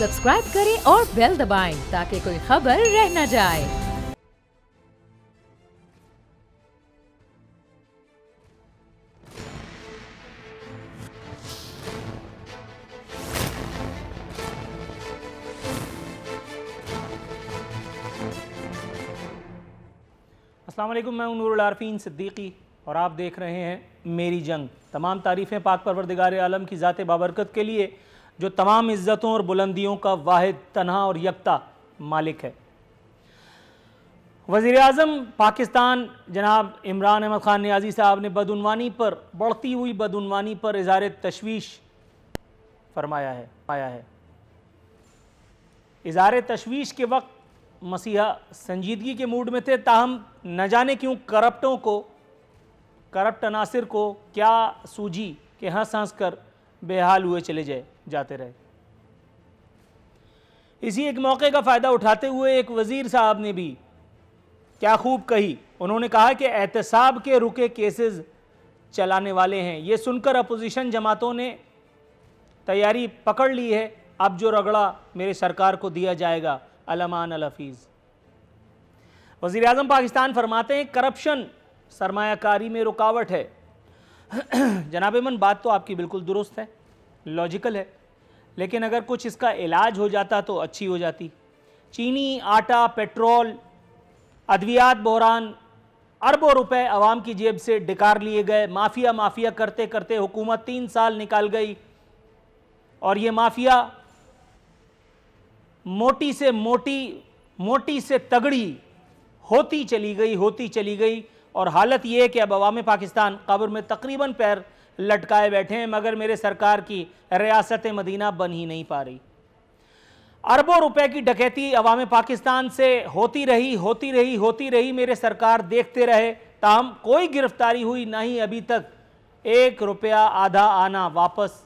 Subscribe करें और bell दबाएं ताकि कोई खबर रह न जाए। अस्सलाम वालेकुम, मैं नूरुल आरफीन सिद्दीकी और आप देख रहे हैं मेरी जंग। तमाम तारीफ़ें पाक परवरदिगार आलम की ज़ात बाबरकत के लिए जो तमाम इज़्ज़तों और बुलंदियों का वाहिद तन्हा और यकता मालिक है। वज़ीर आज़म पाकिस्तान जनाब इमरान अहमद ख़ान नियाज़ी साहब ने बदउनवानी पर, बढ़ती हुई बदउनवानी पर इज़हार तशवीश फरमाया है। इज़हार तशवीश के वक्त मसीहा संजीदगी के मूड में थे, ताहम न जाने क्यों करप्ट अनासिर को क्या सूझी कि हंस हंस कर बेहाल हुए चले जाते रहे। इसी एक मौके का फ़ायदा उठाते हुए एक वज़ीर साहब ने भी क्या खूब कही। उन्होंने कहा कि एहतसाब के रुके केसेस चलाने वाले हैं। ये सुनकर अपोजिशन जमातों ने तैयारी पकड़ ली है, अब जो रगड़ा मेरे सरकार को दिया जाएगा अलमान अल हफीज़। वज़ीर आज़म पाकिस्तान फरमाते हैं करप्शन सरमायाकारी में रुकावट है। जनाब मन, बात तो आपकी बिल्कुल दुरुस्त है, लॉजिकल है, लेकिन अगर कुछ इसका इलाज हो जाता तो अच्छी हो जाती। चीनी, आटा, पेट्रोल, अद्वियात बहरान, अरबों रुपए अवाम की जेब से डिकार लिए गए। माफिया करते करते हुकूमत 3 साल निकाल गई और ये माफिया मोटी से तगड़ी होती चली गई और हालत ये है कि अब अवाम पाकिस्तान कब्र में तकरीबन पैर लटकाए बैठे हैं, मगर मेरे सरकार की रियासत मदीना बन ही नहीं पा रही। अरबों रुपए की डकैती अवाम पाकिस्तान से होती रही, मेरे सरकार देखते रहे, ताहम कोई गिरफ्तारी हुई नहीं। अभी तक 1 रुपया आधा आना वापस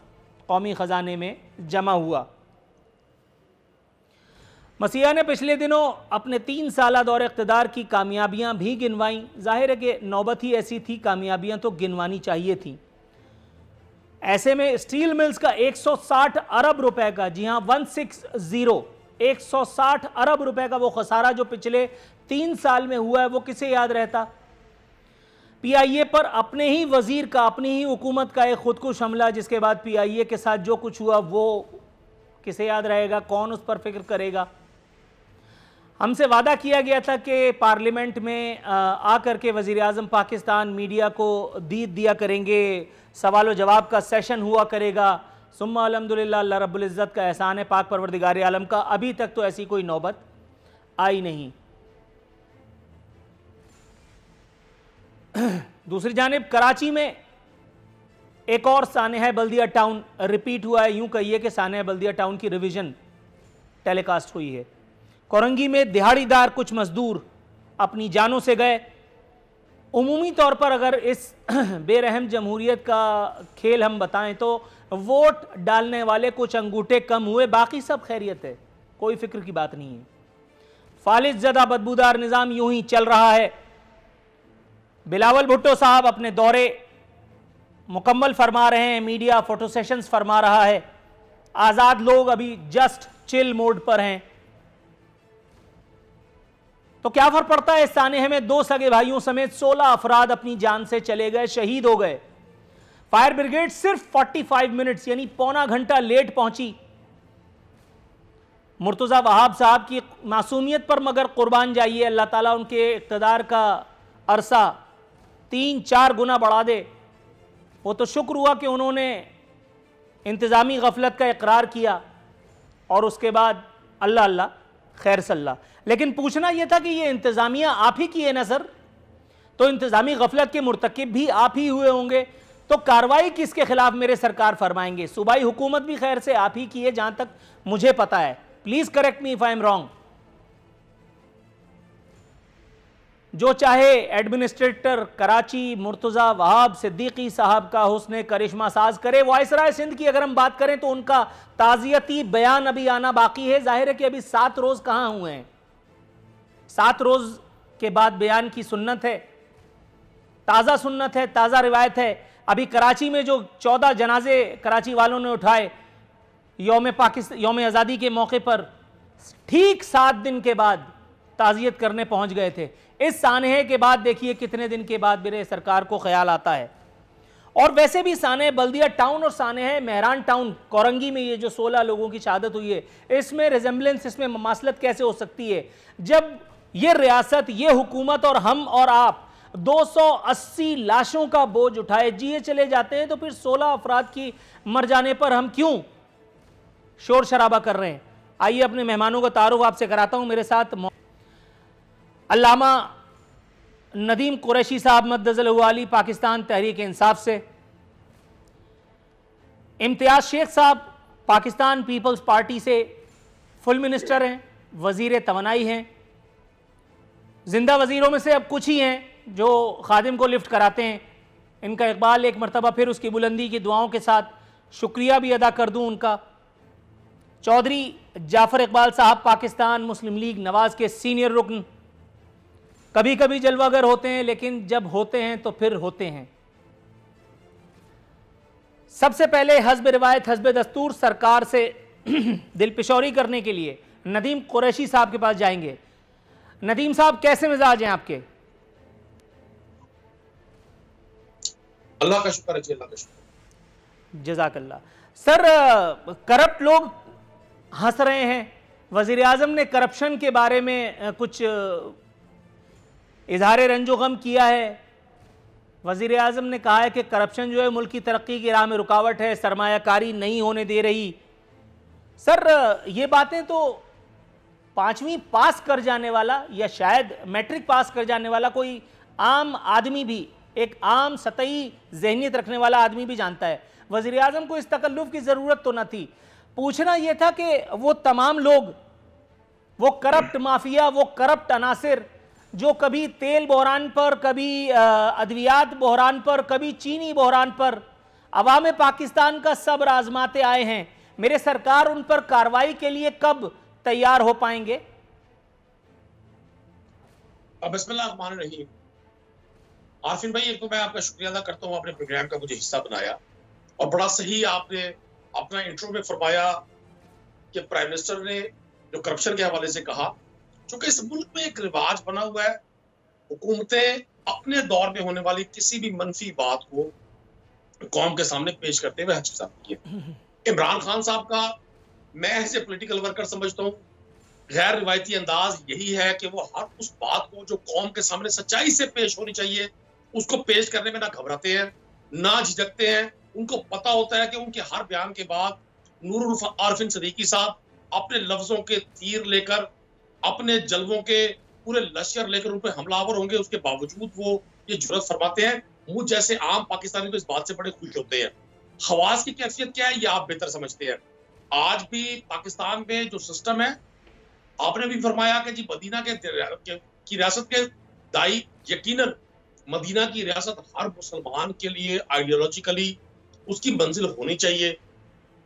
कौमी ख़जाने में जमा हुआ। मसीहा ने पिछले दिनों अपने 3 साला दौर इक़्तिदार की कामयाबियां भी गिनवाईं। जाहिर है कि नौबत ही ऐसी थी, कामयाबियां तो गिनवानी चाहिए थी। ऐसे में स्टील मिल्स का 160 अरब रुपए का, जी हां 160 अरब रुपए का वो खसारा जो पिछले 3 साल में हुआ है, वो किसे याद रहता। PIA पर अपने ही वजीर का, अपनी ही हुकूमत का एक खुदकुश हमला, जिसके बाद PIA के साथ जो कुछ हुआ वो किसे याद रहेगा, कौन उस पर फिक्र करेगा। हमसे वादा किया गया था कि पार्लियामेंट में आकर के वज़ीर आज़म पाकिस्तान मीडिया को दीद दिया करेंगे, सवाल व जवाब का सेशन हुआ करेगा। सुम्मा अल्हम्दुलिल्लाह, अल्लाह रब्बुल इज़्ज़त का एहसान है, पाक परवरदिगार आलम का, अभी तक तो ऐसी कोई नौबत आई नहीं। दूसरी जानिब कराची में एक और सानेहा बल्दिया टाउन रिपीट हुआ है। यूं कहिए कि सानेहा बल्दिया टाउन की रिवीजन टेलीकास्ट हुई है। कोरंगी में दिहाड़ीदार कुछ मजदूर अपनी जानों से गए। उमूमी तौर पर अगर इस बेरहम जमहूरियत का खेल हम बताएं तो वोट डालने वाले कुछ अंगूठे कम हुए, बाकी सब खैरियत है, कोई फिक्र की बात नहीं है। फालिज ज़दा बदबूदार निज़ाम यूं ही चल रहा है। बिलावल भुट्टो साहब अपने दौरे मुकम्मल फरमा रहे हैं, मीडिया फोटो सेशंस फरमा रहा है। आज़ाद लोग अभी जस्ट चिल मोड पर हैं। तो क्या फर्क पड़ता है, इस सानेहे में 2 सगे भाइयों समेत 16 अफराद अपनी जान से चले गए, शहीद हो गए। फायर ब्रिगेड सिर्फ 45 मिनट्स यानी पौना घंटा लेट पहुंची। मुर्तजा वहाब साहब की मासूमियत पर मगर कुर्बान जाइए, अल्लाह ताला उनके इक़्तिदार का अरसा 3-4 गुना बढ़ा दे। वो तो शुक्र हुआ कि उन्होंने इंतज़ामी गफलत का इकरार किया और उसके बाद अल्लाह अल्लाह खैर सल्ला। लेकिन पूछना यह था कि ये इंतज़ामिया आप ही की है ना सर, तो इंतज़ामी गफलत के मुर्तकिब भी आप ही हुए होंगे, तो कार्रवाई किसके खिलाफ मेरे सरकार फरमाएंगे। सूबाई हुकूमत भी खैर से आप ही की है जहां तक मुझे पता है, please correct me if I am wrong. जो चाहे एडमिनिस्ट्रेटर कराची मुर्तजा वहाब सिद्दीकी साहब का हुस्ने करिश्मा साज करे। वायसराय सिंध की अगर हम बात करें तो उनका ताज़ियती बयान अभी आना बाकी है। जाहिर है कि अभी 7 रोज कहां हुए हैं, 7 रोज के बाद बयान की सुन्नत है, ताज़ा सुन्नत है, ताज़ा रिवायत है। अभी कराची में जो 14 जनाजे कराची वालों ने उठाए, यौम आज़ादी के मौके पर ठीक 7 दिन के बाद ताज़ियत करने पहुंच गए थे। इस सानहे के बाद देखिए कितने दिन के बाद मेरे सरकार को ख्याल आता है। और वैसे भी सानहे बल्दिया टाउन और सानहे मेहरान टाउन कोरंगी में ये जो 16 लोगों की शहादत हुई है, इसमें रिजेंबलेंस, इसमें ममासलत कैसे हो सकती है जब ये रियासत, ये हुकूमत और हम और आप 280 लाशों का बोझ उठाए जिए चले जाते हैं, तो फिर 16 अफराद की मर जाने पर हम क्यों शोर शराबा कर रहे हैं। आइए अपने मेहमानों का तारुफ आपसे कराता हूं। मेरे साथ अल्लामा नदीम कुरैशी साहब मद्दज़ल वाली पाकिस्तान तहरीक इंसाफ से, इम्तियाज शेख साहब पाकिस्तान पीपल्स पार्टी से फुल मिनिस्टर हैं, वजीर तवानाई हैं, जिंदा वजीरों में से अब कुछ ही हैं जो खादिम को लिफ्ट कराते हैं। इनका इकबाल एक मरतबा फिर उसकी बुलंदी की दुआओं के साथ शुक्रिया भी अदा कर दूं उनका। चौधरी जाफर इकबाल साहब पाकिस्तान मुस्लिम लीग नवाज के सीनियर रुकन, कभी कभी जलवागर होते हैं लेकिन जब होते हैं तो फिर होते हैं। सबसे पहले हस्ब रिवायत हस्ब दस्तूर सरकार से दिलपिशौरी करने के लिए नदीम कुरैशी साहब के पास जाएंगे। नदीम साहब, कैसे मिजाज हैं आपके? अल्लाह का शुक्र है जी, अल्लाह का शुक्र। जज़ाकल्लाह। सर, करप्ट लोग हंस रहे हैं। वजीर आजम ने करप्शन के बारे में कुछ इजहार रंजो गम किया है। वजीर आजम ने कहा है कि करप्शन जो है मुल्क की तरक्की की राह में रुकावट है, सरमायाकारी नहीं होने दे रही। सर, ये बातें तो 5वीं पास कर जाने वाला या शायद मैट्रिक पास कर जाने वाला कोई आम आदमी भी, एक आम सतही जहनीत रखने वाला आदमी भी जानता है। वजीर आजम को इस तकल्लुफ की ज़रूरत तो न थी। पूछना यह था कि वो तमाम लोग, वो करप्ट माफिया, वो करप्ट अनासिर जो कभी तेल बहरान पर, कभी अद्वियात बहरान पर, कभी चीनी बहरान पर अवाम पाकिस्तान का सब्र आजमाते आए हैं, मेरे सरकार उन पर कार्रवाई के लिए कब तैयार हो पाएंगे? बिस्मिल्लाहिर्रहमानिर्रहीम। आसिम भाई, एक तो मैं आपका शुक्रिया अदा करता हूँ, आपने प्रोग्राम का मुझे हिस्सा बनाया और बड़ा सही आपने अपना इंट्रो में फरमाया कि प्राइम मिनिस्टर ने जो करप्शन के हवाले से कहा, चूंकि इस मुल्क में एक रिवाज बना हुआ है, हुकूमतें अपने दौर में होने वाली किसी भी मनफी बात को कौम के सामने पेश करते हुए हचकिचाती है। इमरान खान साहब का मैं एज ए पॉलिटिकल वर्कर समझता हूँ गैर रिवायती अंदाज यही है कि वो हर उस बात को जो कौम के सामने सच्चाई से पेश होनी चाहिए उसको पेश करने में ना घबराते हैं, ना झिझकते हैं। उनको पता होता है कि उनके हर बयान के बाद नूरुल आरफिन सदीकी साहब अपने लफ्जों के तीर लेकर, अपने जलवों के पूरे लश्कर लेकर उन पर हमलावर होंगे। उसके बावजूद वो ये जुर्रत फरमाते हैं। मुझ जैसे आम पाकिस्तानी तो इस बात से बड़े खुश होते हैं। खवास की कैफियत क्या है ये आप बेहतर समझते हैं। आज भी पाकिस्तान में जो सिस्टम है, आपने भी फरमाया कि जी मदीना की रियासत के दाई, यकीनन मदीना की रियासत हर मुसलमान के लिए आइडियोलॉजिकली उसकी मंजिल होनी चाहिए।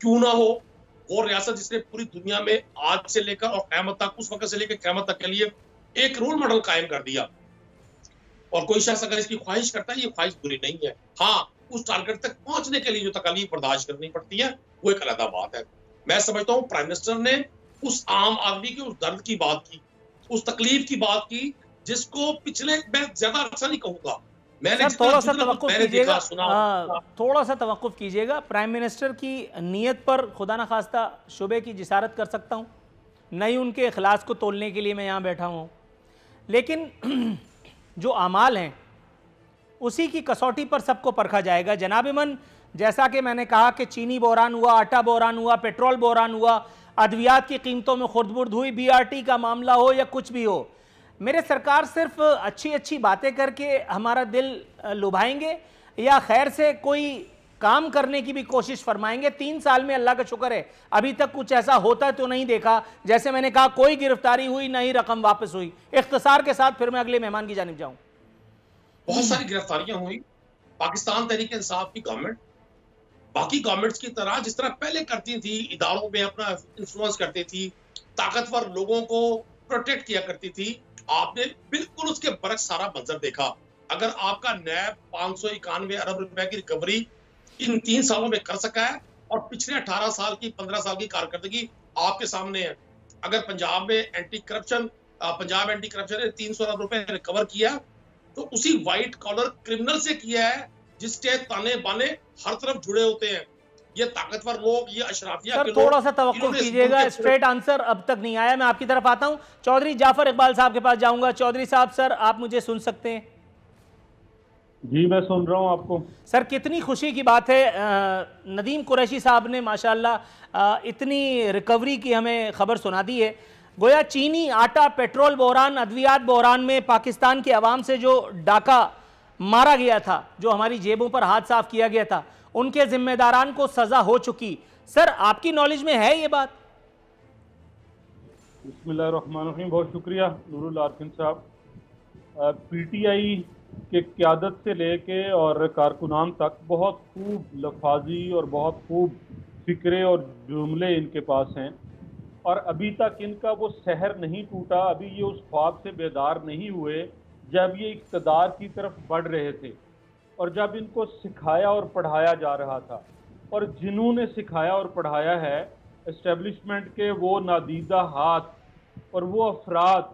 क्यों ना हो, वो रियासत जिसने पूरी दुनिया में आज से लेकर और क़यामत तक, उस वक्त से लेकर क़यामत तक के लिए एक रोल मॉडल कायम कर दिया। और कोई शख्स अगर इसकी ख्वाहिश करता है, ये ख्वाहिश बुरी नहीं है। हाँ, उस टारगेट तक पहुंचने के लिए जो तकलीफ बर्दाश्त करनी पड़ती है वो एक अलग बात है। मैं समझता हूँ प्राइम मिनिस्टर ने उस आम आदमी के उस दर्द की बात की, उस तकलीफ की बात की, जिसको पिछले, मैं ज्यादा अच्छा नहीं कहूंगा, मैंने थोड़ा सा तवक्कुफ कीजिएगा, थोड़ा सा तवक्कुफ कीजिएगा। प्राइम मिनिस्टर की नीयत पर खुदा न खास्ता शुबे की जिसारत कर सकता हूँ, नहीं उनके इखलास को तोलने के लिए मैं यहाँ बैठा हूँ, लेकिन जो अमाल हैं उसी की कसौटी पर सबको परखा जाएगा। जनाब मन, जैसा कि मैंने कहा कि चीनी बहरान हुआ, आटा बहरान हुआ, पेट्रोल बहरान हुआ, अद्वियात की कीमतों में खुर्द-बुर्द हुई, BRT का मामला हो या कुछ भी हो, मेरे सरकार सिर्फ अच्छी अच्छी बातें करके हमारा दिल लुभाएंगे या खैर से कोई काम करने की भी कोशिश फरमाएंगे? 3 साल में अल्लाह का शुक्र है अभी तक कुछ ऐसा होता तो नहीं देखा। जैसे मैंने कहा, कोई गिरफ्तारी हुई नहीं, रकम वापस हुई। इख्तिसार के साथ फिर मैं अगले मेहमान की जानिब जाऊं। बहुत सारी गिरफ्तारियां हुई। पाकिस्तान तहरीक इंसाफ की गवर्नमेंट बाकी गवर्नमेंट्स की तरह जिस तरह पहले करती थी, इदारों में अपना इन्फ्लुएंस करती थी, ताकतवर लोगों को प्रोटेक्ट किया करती थी, आपने बिल्कुल उसके बरक्स सारा मंजर देखा। अगर आपका नैब 591 अरब रुपए की रिकवरी इन 3 सालों में कर सका है, और पिछले 18 साल की 15 साल की कारकर्दगी आपके सामने है। अगर पंजाब में पंजाब एंटी करप्शन ने 300 अरब रुपए रिकवर किया तो उसी व्हाइट कॉलर क्रिमिनल से किया है जिसके ताने बाने हर तरफ जुड़े होते हैं। ये ताकतवर लोग, ये अशराफिया के लोग, थोड़ा सा तवक्कुफ कीजिएगा, स्ट्रेट आंसर अब तक नहीं आया। मैं आपकी तरफ आता हूं, चौधरी जाफर इकबाल साहब के पास जाऊंगा। चौधरी साहब, सर आप मुझे सुन सकते हैं? जी मैं सुन रहा हूं आपको। सर कितनी खुशी की बात है, नदीम कुरैशी साहब ने माशाल्लाह इतनी रिकवरी की हमें खबर सुना दी है। गोया चीनी आटा, पेट्रोल बहरान, अद्वियात बहरान में पाकिस्तान के अवाम से जो डाका मारा गया था, जो हमारी जेबों पर हाथ साफ किया गया था, उनके जिम्मेदारान को सजा हो चुकी। सर आपकी नॉलेज में है ये बात? बिस्मिल्लाहिर्रहमानिर्रहीम, बहुत शुक्रिया नूरुल आरफिन साहब। पीटीआई के क़यादत से लेके और कारकुनान तक बहुत खूब लफाजी और बहुत खूब फिक्रे और जुमले इनके पास हैं, और अभी तक इनका वो सहर नहीं टूटा, अभी ये उस ख्वाब से बेदार नहीं हुए जब ये इक़्तिदार की तरफ बढ़ रहे थे और जब इनको सिखाया और पढ़ाया जा रहा था। और जिन्होंने सिखाया और पढ़ाया है, इस्टेब्लिशमेंट के वो नादीदा हाथ और वो अफराद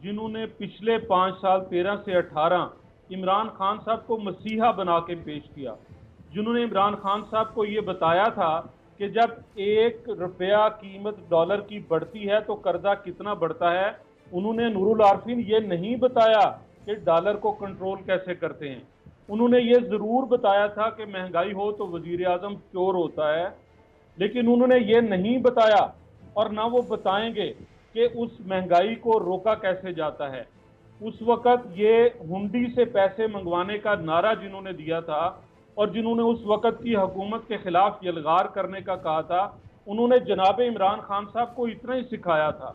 जिन्होंने पिछले 5 साल 13 से 18 इमरान खान साहब को मसीहा बना के पेश किया, जिन्होंने इमरान खान साहब को ये बताया था कि जब 1 रुपया कीमत डॉलर की बढ़ती है तो कर्जा कितना बढ़ता है। उन्होंने नूरुल आरफीन ये नहीं बताया कि डॉलर को कंट्रोल कैसे करते हैं। उन्होंने ये ज़रूर बताया था कि महंगाई हो तो वज़ीर आज़म चोर होता है, लेकिन उन्होंने ये नहीं बताया और ना वो बताएंगे कि उस महंगाई को रोका कैसे जाता है। उस वक़्त ये हुंडी से पैसे मंगवाने का नारा जिन्होंने दिया था और जिन्होंने उस वक़्त की हुकूमत के खिलाफ यलगार करने का कहा था, उन्होंने जनाब इमरान खान साहब को इतना ही सिखाया था।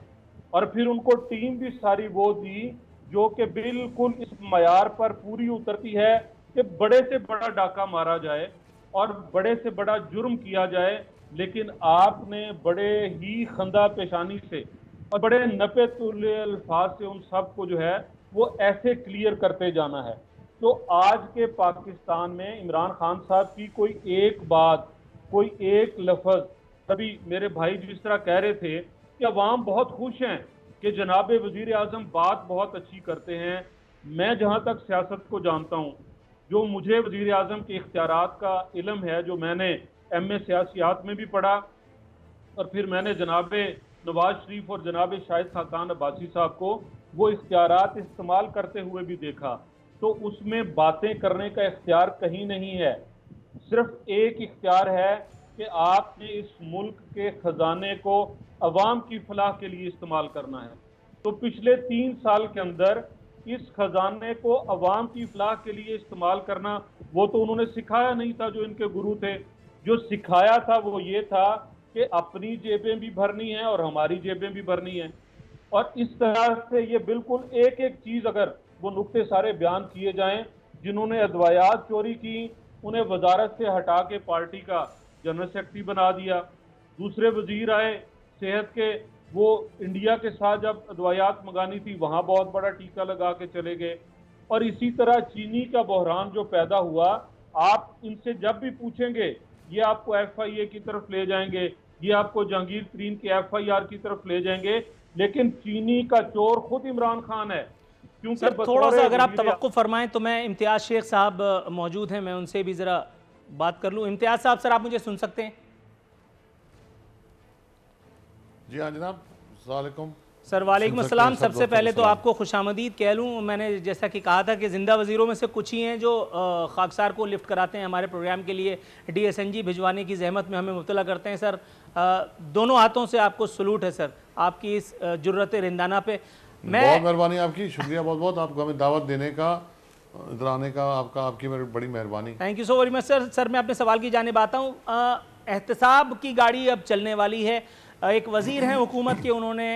और फिर उनको टीम भी सारी वो दी जो कि बिल्कुल इस मयार पर पूरी उतरती है कि बड़े से बड़ा डाका मारा जाए और बड़े से बड़ा जुर्म किया जाए, लेकिन आपने बड़े ही खंदा पेशानी से और बड़े नपे तुले अल्फाज से उन सब को जो है वो ऐसे क्लियर करते जाना है। तो आज के पाकिस्तान में इमरान खान साहब की कोई एक बात, कोई एक लफ्ज़, तभी मेरे भाई जिस तरह कह रहे थे कि अवाम बहुत खुश हैं कि जनाब वज़ीर आज़म बात बहुत अच्छी करते हैं। मैं जहाँ तक सियासत को जानता हूँ, जो मुझे वज़ीर आज़म के इख्तियारात का इल्म है, जो मैंने MA सियासियात में भी पढ़ा और फिर मैंने जनाब नवाज शरीफ और जनाब शाहिद खाकान अब्बासी साहब को वो इख्तियारात इस्तेमाल करते हुए भी देखा, तो उसमें बातें करने का इख्तियार कहीं नहीं है। सिर्फ एक इख्तियार है कि आपने इस मुल्क के ख़जाने को अवाम की फलाह के लिए इस्तेमाल करना है। तो पिछले 3 साल के अंदर इस खजाने को अवाम की फलाह के लिए इस्तेमाल करना, वो तो उन्होंने सिखाया नहीं था जो इनके गुरु थे। जो सिखाया था वो ये था कि अपनी जेबें भी भरनी है और हमारी जेबें भी भरनी है। और इस तरह से ये बिल्कुल एक एक चीज़, अगर वो नुक्ते सारे बयान किए जाएं, जिन्होंने अदवायात चोरी की उन्हें वजारत से हटा के पार्टी का जनरल सेक्रेटरी बना दिया। दूसरे वजीर आए सेहत के, वो इंडिया के साथ जब अदवायात मंगानी थी वहाँ बहुत बड़ा टीका लगा के चले गए। और इसी तरह चीनी का बहरान जो पैदा हुआ, आप इनसे जब भी पूछेंगे ये आपको FIA की तरफ ले जाएंगे, ये आपको जहांगीर तरीन के FIR की तरफ ले जाएंगे, लेकिन चीनी का चोर खुद इमरान खान है। क्योंकि थोड़ा सा अगर आप तवक्कुफ फरमाएं तो मैं इम्तियाज शेख साहब मौजूद हैं, मैं उनसे भी ज़रा बात कर लूँ। इम्तियाज साहब, सर आप मुझे सुन सकते हैं? जी हाँ जनाब, अस्सलाम सर। वालेकुम अस्सलाम। सबसे पहले तो आपको खुशामदीद कह लूँ। मैंने जैसा कि कहा था कि ज़िंदा वज़ीरों में से कुछ ही हैं जो खाकसार को लिफ्ट कराते हैं हमारे प्रोग्राम के लिए, DSNG भिजवाने की जहमत में हमें मुब्तला करते हैं। सर दोनों हाथों से आपको सलूट है सर, आपकी इस जुर्रत रिंदाना पे। मैं बहुत मेहरबानी आपकी, शुक्रिया बहुत बहुत आपको हमें दावत देने का, इधर आने का, आपकी बड़ी मेहरबानी। Thank you so very much sir. Sir मैं अपने सवाल की जानिब आता हूँ। एहतसाब की गाड़ी अब चलने वाली है। एक वज़ीर हैं हुकूमत के, उन्होंने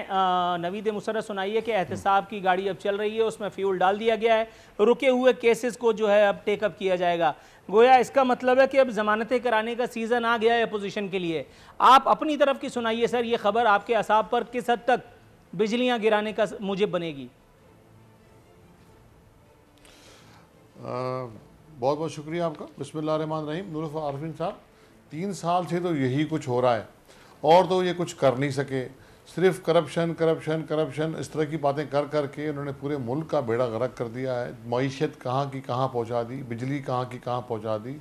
नवीद मुसर्रत सुनाई है कि एहतसाब की गाड़ी अब चल रही है, उसमें फ्यूल डाल दिया गया है, रुके हुए केसेस को जो है अब टेकअप किया जाएगा। गोया इसका मतलब है कि अब ज़मानतें कराने का सीज़न आ गया है अपोजिशन के लिए। आप अपनी तरफ की सुनाइए सर, ये खबर आपके असाब पर किस हद तक बिजलियाँ गिराने का मूजिब बनेगी? बहुत बहुत शुक्रिया आपका। बिस्मिल्लाहिर्रहमानिर्रहीम। नूरुल आरफीन साहब, 3 साल से तो यही कुछ हो रहा है और तो ये कुछ कर नहीं सके, सिर्फ करप्शन करप्शन करप्शन इस तरह की बातें कर कर के उन्होंने पूरे मुल्क का बेड़ा गर्क कर दिया है। मईशत कहाँ की कहाँ पहुँचा दी, बिजली कहाँ की कहाँ पहुँचा दी,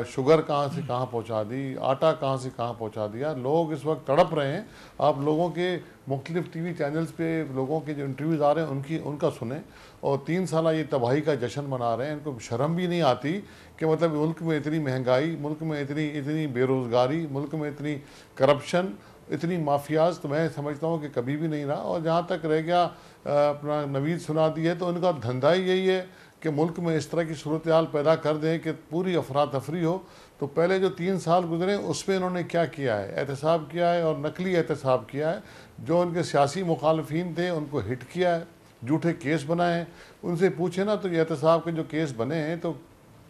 शुगर कहाँ से कहाँ पहुँचा दी, आटा कहाँ से कहाँ पहुँचा दिया। लोग इस वक्त तड़प रहे हैं। आप लोगों के मुख्तलिफ टीवी चैनल्स पे लोगों के जो इंटरव्यूज़ आ रहे हैं उनका सुने और 3 साल ये तबाही का जश्न मना रहे हैं। इनको शर्म भी नहीं आती कि मतलब मुल्क में इतनी महंगाई, मुल्क में इतनी बेरोज़गारी, मुल्क में इतनी करप्शन, इतनी माफियाज तो मैं समझता हूँ कि कभी भी नहीं रहा। और जहाँ तक रह गया अपना नवीद सुना दी है, तो उनका धंधा ही यही है कि मुल्क में इस तरह की सूरत हाल पैदा कर दें कि पूरी अफरा तफरी हो। तो पहले जो 3 साल गुजरे उसमें इन्होंने क्या किया है, एहतसाब किया है और नकली एहतसाब किया है। जो उनके सियासी मुखालफिन थे उनको हिट किया है, झूठे केस बनाए हैं। उनसे पूछे ना तो ये एहतसाब के जो केस बने हैं तो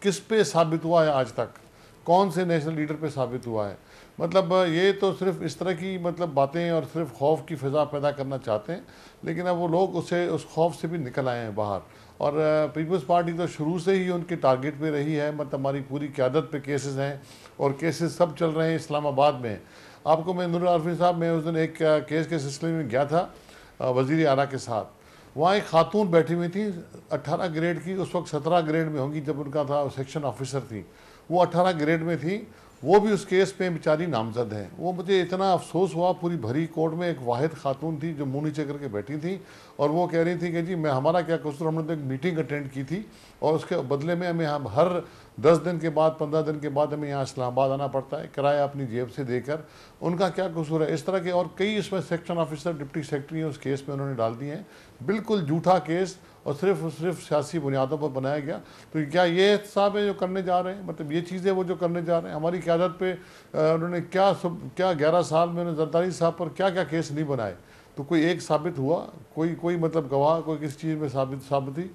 किस पे साबित हुआ है, आज तक कौन से नेशनल लीडर पे साबित हुआ है। मतलब ये तो सिर्फ इस तरह की मतलब बातें और सिर्फ खौफ की फ़िज़ा पैदा करना चाहते हैं, लेकिन अब वो लोग उस खौफ से भी निकल आए हैं बाहर। और पीपल्स पार्टी तो शुरू से ही उनके टारगेट पे रही है। मतलब हमारी पूरी क़यादत पे केसेस हैं और केसेस सब चल रहे हैं इस्लामाबाद में। आपको मैं नूरुल आरफीन साहब, मैं उस दिन एक केस के सिलसिले में गया था वज़ीर आला के साथ। वहाँ एक खातून बैठी हुई थी 18 ग्रेड की, उस वक्त 17 ग्रेड में होंगी जब उनका था, सेक्शन ऑफिसर थी, वो 18 ग्रेड में थी। वो भी उस केस पे बेचारी नामजद हैं। वो मुझे इतना अफसोस हुआ, पूरी भरी कोर्ट में एक वाहिद खातून थी जो मुँह नीचे करके बैठी थी और वो कह रही थी कि जी मैं हमारा क्या कसूर, हमने तो एक मीटिंग अटेंड की थी और उसके बदले में हमें हम हर 10 दिन के बाद 15 दिन के बाद हमें यहाँ इस्लामाबाद आना पड़ता है, किराया अपनी जेब से देकर। उनका क्या कसूर है। इस तरह के और कई इसमें सेक्शन ऑफिसर, डिप्टी सेक्रेटरी उस केस में उन्होंने डाल दिए हैं। बिल्कुल झूठा केस और सिर्फ सियासी बुनियादों पर बनाया गया। तो क्या ये एहतसाब है जो करने जा रहे हैं, मतलब ये चीज़ें वो जो करने जा रहे हैं। हमारी क़यादत पे उन्होंने क्या 11 साल में उन्होंने जरदारी साहब पर क्या क्या केस नहीं बनाए, तो कोई एक साबित हुआ, कोई मतलब गवाह कोई किसी चीज़ में साबित ही।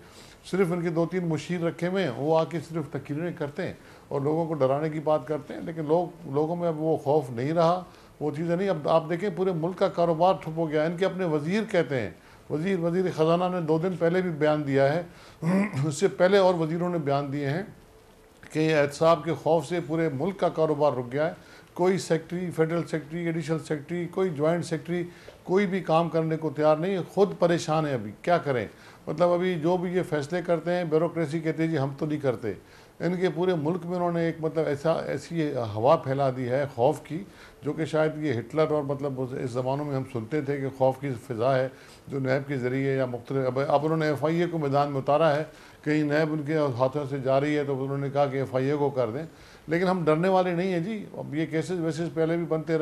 सिर्फ उनके 2-3 मुशीर रखे हुए हैं, वो आके सिर्फ तकरीरें करते हैं और लोगों को डराने की बात करते हैं। लेकिन लोगों में अब वो खौफ नहीं रहा, वो चीज़ें नहीं। अब आप देखें पूरे मुल्क का कारोबार ठप हो गया। इनके अपने वज़ीर कहते हैं, वज़ीर ख़जाना ने 2 दिन पहले भी बयान दिया है, उससे पहले और वज़ीरों ने बयान दिए हैं कि एहतसाब के खौफ से पूरे मुल्क का कारोबार रुक गया है। कोई secretary, federal secretary, additional secretary, कोई जॉइंट सेक्रेटरी कोई भी काम करने को तैयार नहीं है। खुद परेशान है। अभी क्या करें, मतलब अभी जो भी ये फैसले करते हैं ब्यूरोक्रेसी कहते हैं जी हम तो नहीं करते। इनके पूरे मुल्क में उन्होंने एक मतलब ऐसी हवा फैला दी है खौफ की, जो कि शायद ये हिटलर और मतलब इस ज़मानों में हम सुनते थे कि खौफ की फ़िज़ा है जो नैब के ज़रिए या मुख्तलिफ। अब उन्होंने FIA को मैदान में उतारा है, कहीं नैब उनके हाथों से जा रही है तो उन्होंने कहा कि FIA को कर दें। लेकिन हम डरने वाले नहीं हैं जी। अब ये केसेस वैसेस पहले भी बनते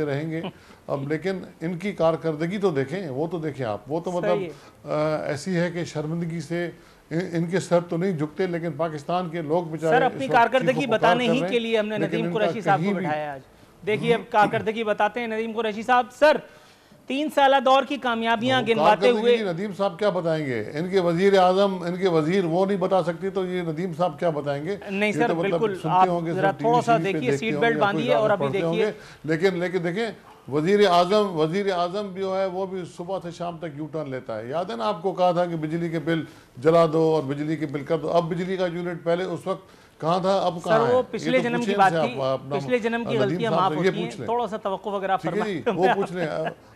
रहेंगे। अब लेकिन इनकी कारकर्दगी तो देखें, वो तो देखें आप, वो तो मतलब ऐसी है कि शर्मिंदगी से इनके सर तो नहीं झुकते। लेकिन पाकिस्तान के लोग बेचारे सर अपनी कारकर्दगी बताने ही के लिए हमने नदीम कुरैशी साहब को बिठाया आज। देखिए अब कारकर्दगी बताते हैं नदीम कुरैशी साहब। सर 3 साल दौर की कामयाबियां गिनवाते हुए नदीम साहब क्या बताएंगे। इनके वजीर आजम, इनके वजीर वो नहीं बता सकती तो ये नदीम साहब क्या बताएंगे। नहीं सर तो बिल्कुल, आप जरा थोड़ा सा देखिए, सीट बेल्ट बांधिए और अभी देखिए। लेकिन देखें वजीर आजम जो है वो भी सुबह से शाम तक यू टर्न लेता है। याद है ना, आपको कहा था कि बिजली के बिल जला दो और बिजली के बिल कर दो। अब बिजली का यूनिट पहले उस वक्त कहाँ था, अब कहाँ है। वो पिछले जन्म की बात थी, पिछले जन्म की गलतियां माफ होती हैं। थोड़ा सा तवक्कुफ अगर आप फरमाएं। वो पूछ लें,